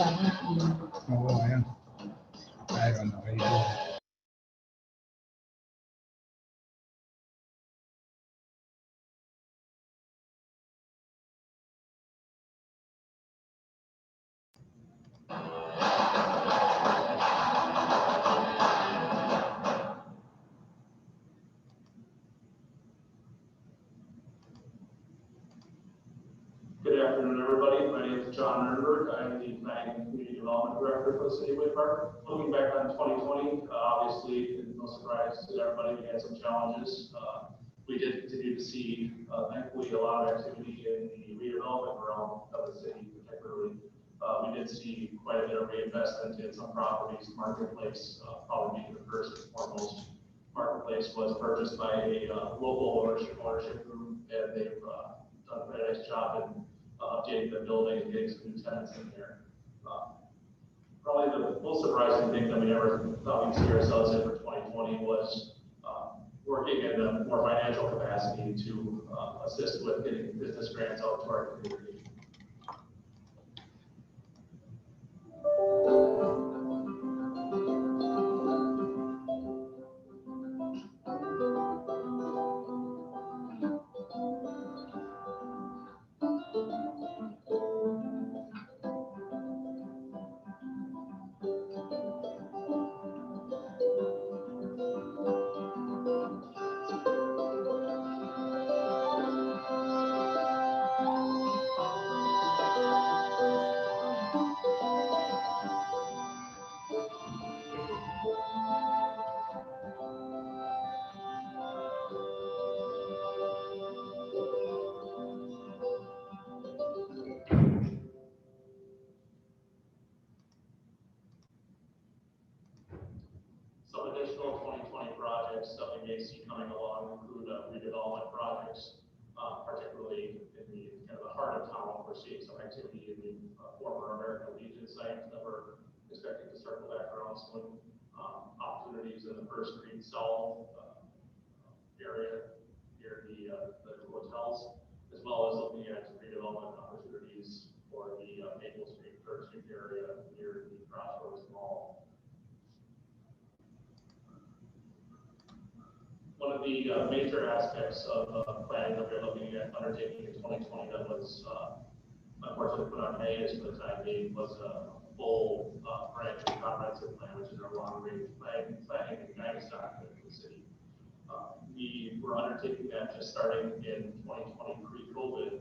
Oh, yeah. I don't know how you do it. Good afternoon, everybody. My name is John Nurnberg. I'm the Planning and Community Development Director for the City of Waite Park. Looking back on 2020, obviously, no surprise to everybody, we had some challenges. We did continue to see, thankfully, a lot of activity in the redevelopment realm of the city, particularly. We did see quite a bit of reinvestment in some properties. Marketplace, probably being the first and foremost. Marketplace was purchased by a local ownership group, and they've done a very nice job in updating the building and getting some new tenants in there. Probably the most surprising thing that we never thought we'd see ourselves in for 2020 was working in a more financial capacity to assist with getting business grants out to our community. Some additional 2020 projects that we may see coming along include redevelopment projects, particularly in the kind of the heart of town. We're seeing some activity in the former American Legion site that we're expecting to circle back around soon. Opportunities in the First Street South area near the hotels, as well as looking at redevelopment opportunities for the Maple Street, First Street area near the Crossroads Mall. One of the major aspects of planning that we're looking at undertaking in 2020 that was unfortunately put on hiatus for the time being was a full branch and comprehensive plan, which is our long-range planning and guidance document for the city. We were undertaking that just starting in 2020 pre-COVID,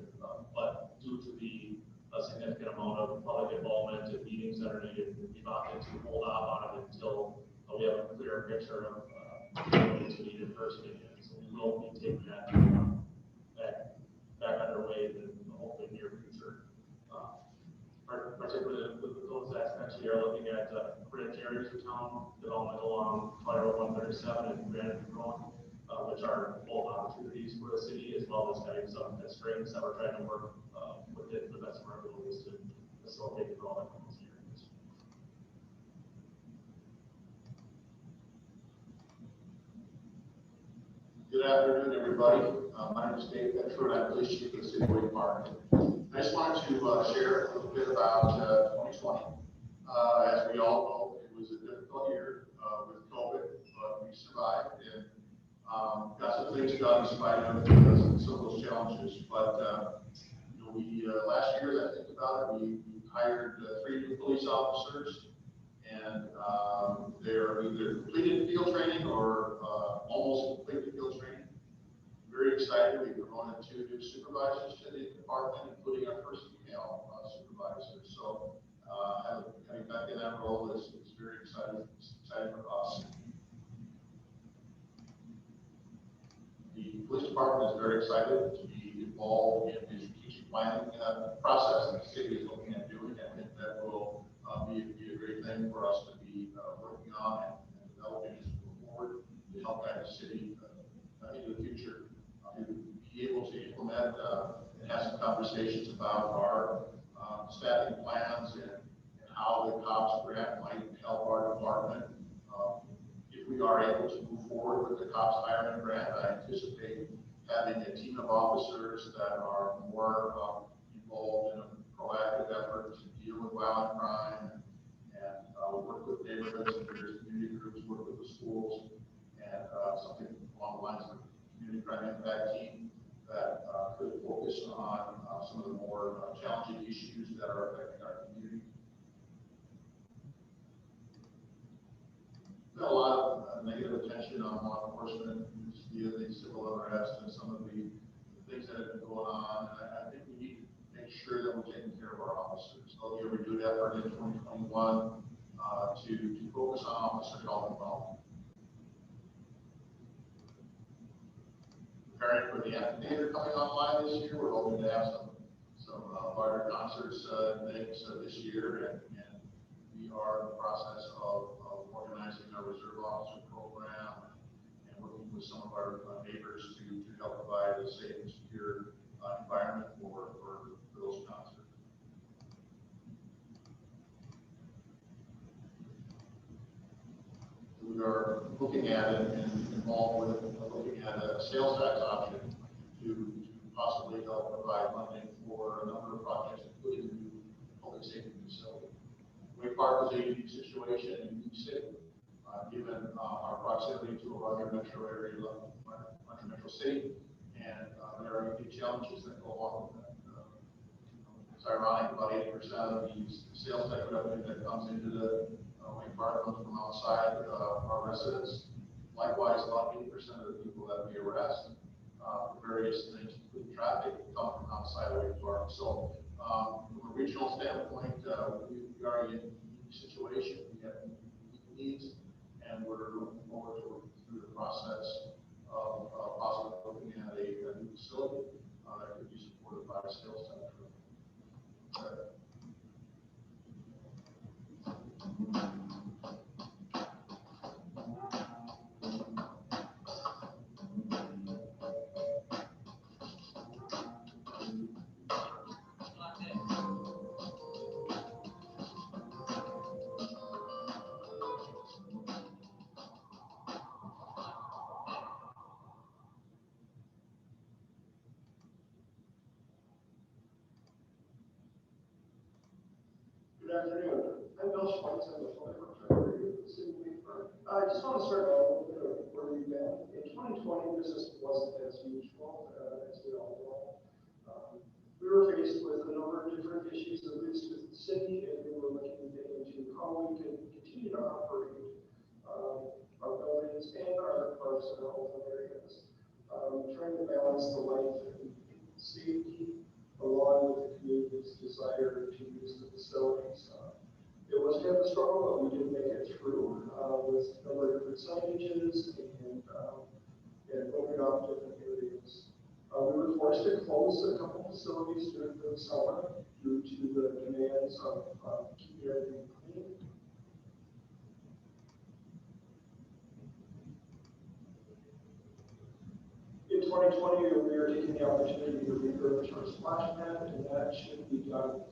but due to the significant amount of public involvement and meetings that are needed, we've opted to hold off on it until we have a clearer picture of to need in person again. So we will be taking that back underway in the hopefully near future. Particularly with those aspects, we are looking at bridge areas of town, development along Flyover 137 and Granite Road, which are both opportunities for the city, as well as having some constraints that we're trying to work within the best of our abilities to facilitate development in those areas. Good afternoon, everybody. My name is Dave Bedford. I'm police chief of the city of Waite Park. I just wanted to share a little bit about 2020. As we all know, it was a difficult year with COVID, but we survived and got some things done in spite of some of those challenges. But you know, we last year, as I think about it, we hired 3 new police officers, and they're either completed field training or almost completed field training. Very excited. We promoted 2 new supervisors to the department, including our first female supervisor. So having back in that role is very exciting. It's exciting for us. The police department is very excited to be involved in the strategic planning process that the city is looking at doing. I think that will be a great thing for us to be working on and developing as we move forward to help guide the city into the future, to be able to implement and have some conversations about our staffing plans and how the COPS grant might help our department. If we are able to move forward with the COPS hiring grant, I anticipate having a team of officers that are more involved in a proactive effort to deal with violent crime something along the lines of a community crime impact team that could focus on some of the more challenging issues that are affecting our community. There's a lot of negative attention on law enforcement via the civil unrest and some of the things that have been going on. And I think we need to make sure that we're taking care of our officers. So we have a good effort in 2021 to focus on officer health and welfare. Preparing for the Attendee coming online this year, we're hoping to have some larger concerts this year, and we are in the process of organizing our reserve officer program and working with some of our neighbors to help provide a safe and secure environment for those concerts. We are looking at it and involved with looking at a sales tax option to possibly help provide funding for a number of projects, including the new public safety facility. Waite Park is a unique situation in a unique city, given our proximity to a larger metro area, larger metro city, and there are unique challenges that go along with that. It's ironic, about 80% of the sales tax revenue that comes into the Waite Park comes from outside our residents. Likewise, about 80% of the people that we arrest for various things, including traffic, come from outside of Waite Park. So, from a regional standpoint, we are in a unique situation. We have unique needs, and we're looking forward to working through the process of possibly looking at a new facility that could be supported by a sales tax. Good afternoon. I'm Bill Schmidt. I'm the former secretary of the city of Waite Park. I just want to start out a little bit of where we've been. In 2020, business wasn't as usual, as we all know. We were faced with a number of different issues, at least with the city, and we were looking into how we could continue to operate our buildings and our parks and our open areas, trying to balance the life and safety along with the community's desire to use the facilities. It was kind of a struggle, but we did make it through with a number of different signages and opening up different areas. We were forced to close a couple facilities during the summer due to the demands of keeping everything clean. In 2020, we are taking the opportunity to refurbish our splash pad, and that should be done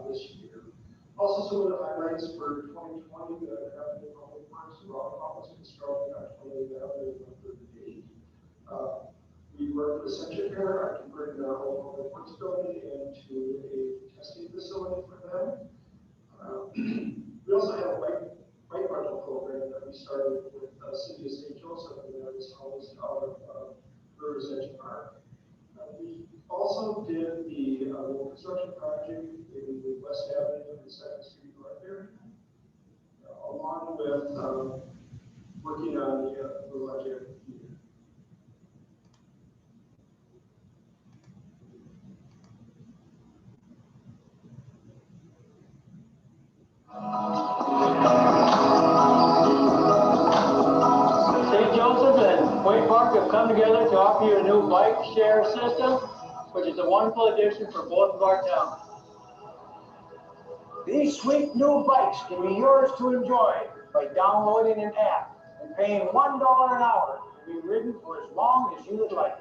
this year. Also, some of the highlights for 2020 that have been public works around office construction on 28th Avenue and 138. We worked with Century Care on converting our whole public works building into a testing facility for them. We also have a bike rental program that we started with City of St. Joseph, and that is housed out of River's Edge Park. We also did the road construction project in the West Avenue and 2nd Street North area, along with working on the logic here. St. Joseph and Waite Park have come together to offer you a new bike share system, which is a wonderful addition for both of our towns. These sweet new bikes can be yours to enjoy by downloading an app and paying $1 an hour to be ridden for as long as you would like.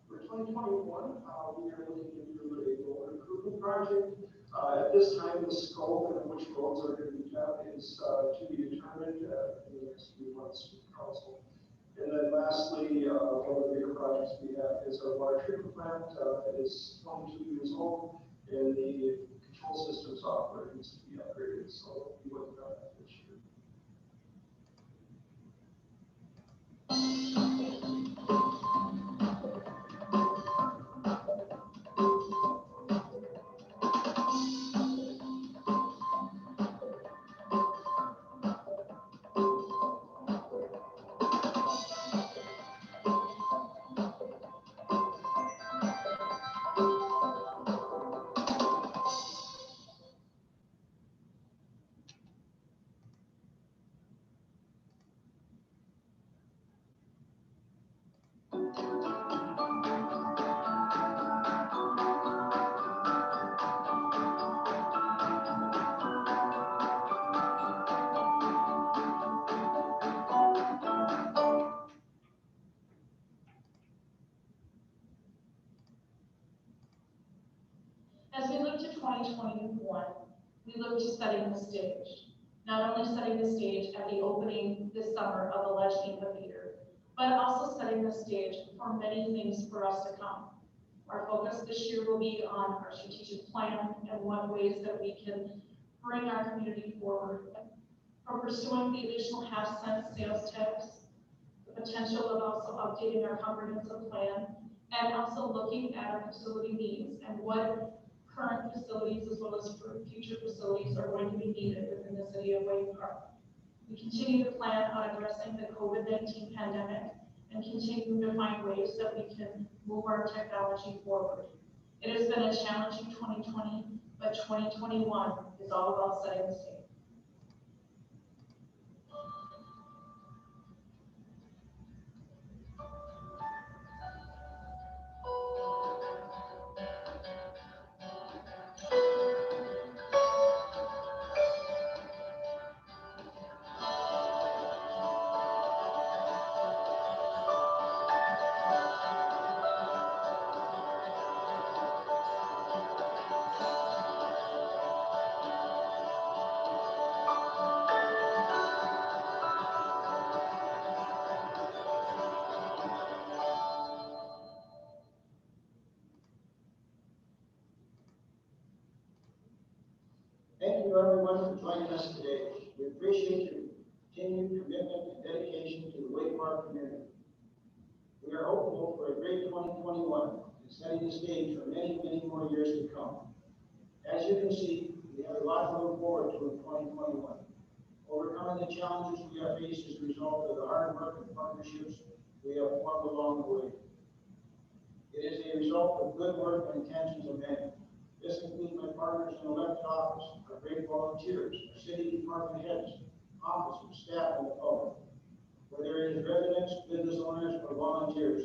For 2021, we are looking to do a road improvement project. At this time, the scope and which roads are going to be done is to be determined in the next few months with council. And then lastly, next we have is our water treatment plant. It is 22 years old, and the control system software needs to be upgraded. So we worked on that this year. As we look to 2021, we look to setting the stage. Not only setting the stage at the opening this summer of the Ledge Amphitheater, but also setting the stage for many things for us to come. Our focus this year will be on our strategic plan and what ways that we can bring our community forward. From pursuing the additional half-cent sales tax, the potential of also updating our comprehensive plan, and also looking at our facility needs and what current facilities as well as for future facilities are going to be needed within the city of Waite Park. We continue to plan on addressing the COVID-19 pandemic and continue to find ways that we can move our technology forward. It has been a challenging 2020, but 2021 is all about setting the stage. Thank you everyone for joining us today. We appreciate your continued commitment and dedication to the Waite Park community. We are hopeful for a great 2021 and setting the stage for many, many more years to come. As you can see, we have a lot to look forward to in 2021. Overcoming the challenges we have faced as a result of the hard work and partnerships we have formed along the way. It is a result of good work and intentions of many. This includes my partners in the elected office, our great volunteers, our city department heads, officers, staff, and the public. Whether it is residents, business owners, or volunteers,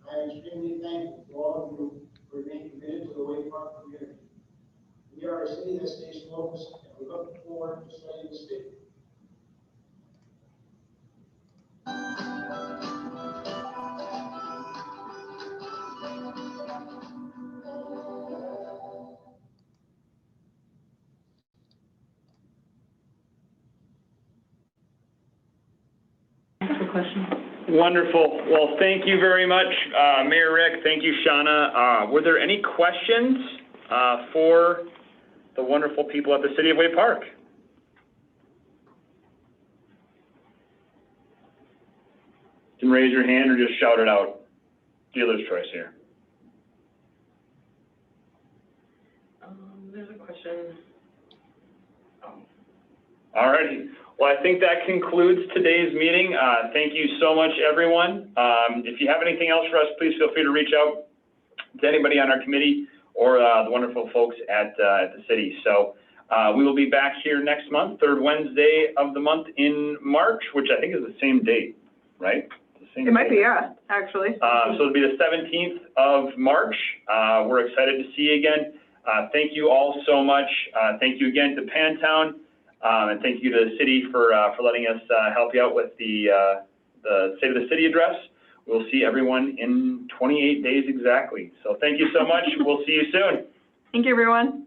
I am extremely thankful to all of you for remaining committed to the Waite Park community. We are a city that stays focused, and we look forward to setting the stage. Wonderful. Well, thank you very much, Mayor Rick. Thank you, Shauna. Were there any questions for the wonderful people at the City of Waite Park? You can raise your hand or just shout it out. Dealer's choice here. There's a question. All righty. Well, I think that concludes today's meeting. Thank you so much, everyone. If you have anything else for us, please feel free to reach out to anybody on our committee or the wonderful folks at the city. So we will be back here next month, third Wednesday of the month in March, which I think is the same date, right? It might be, yeah, actually. So it'll be the 17th of March. We're excited to see you again. Thank you all so much. Thank you again to Pantown. And thank you to the city for letting us help you out with the State of the City address. We'll see everyone in 28 days exactly. So thank you so much. We'll see you soon. Thank you, everyone.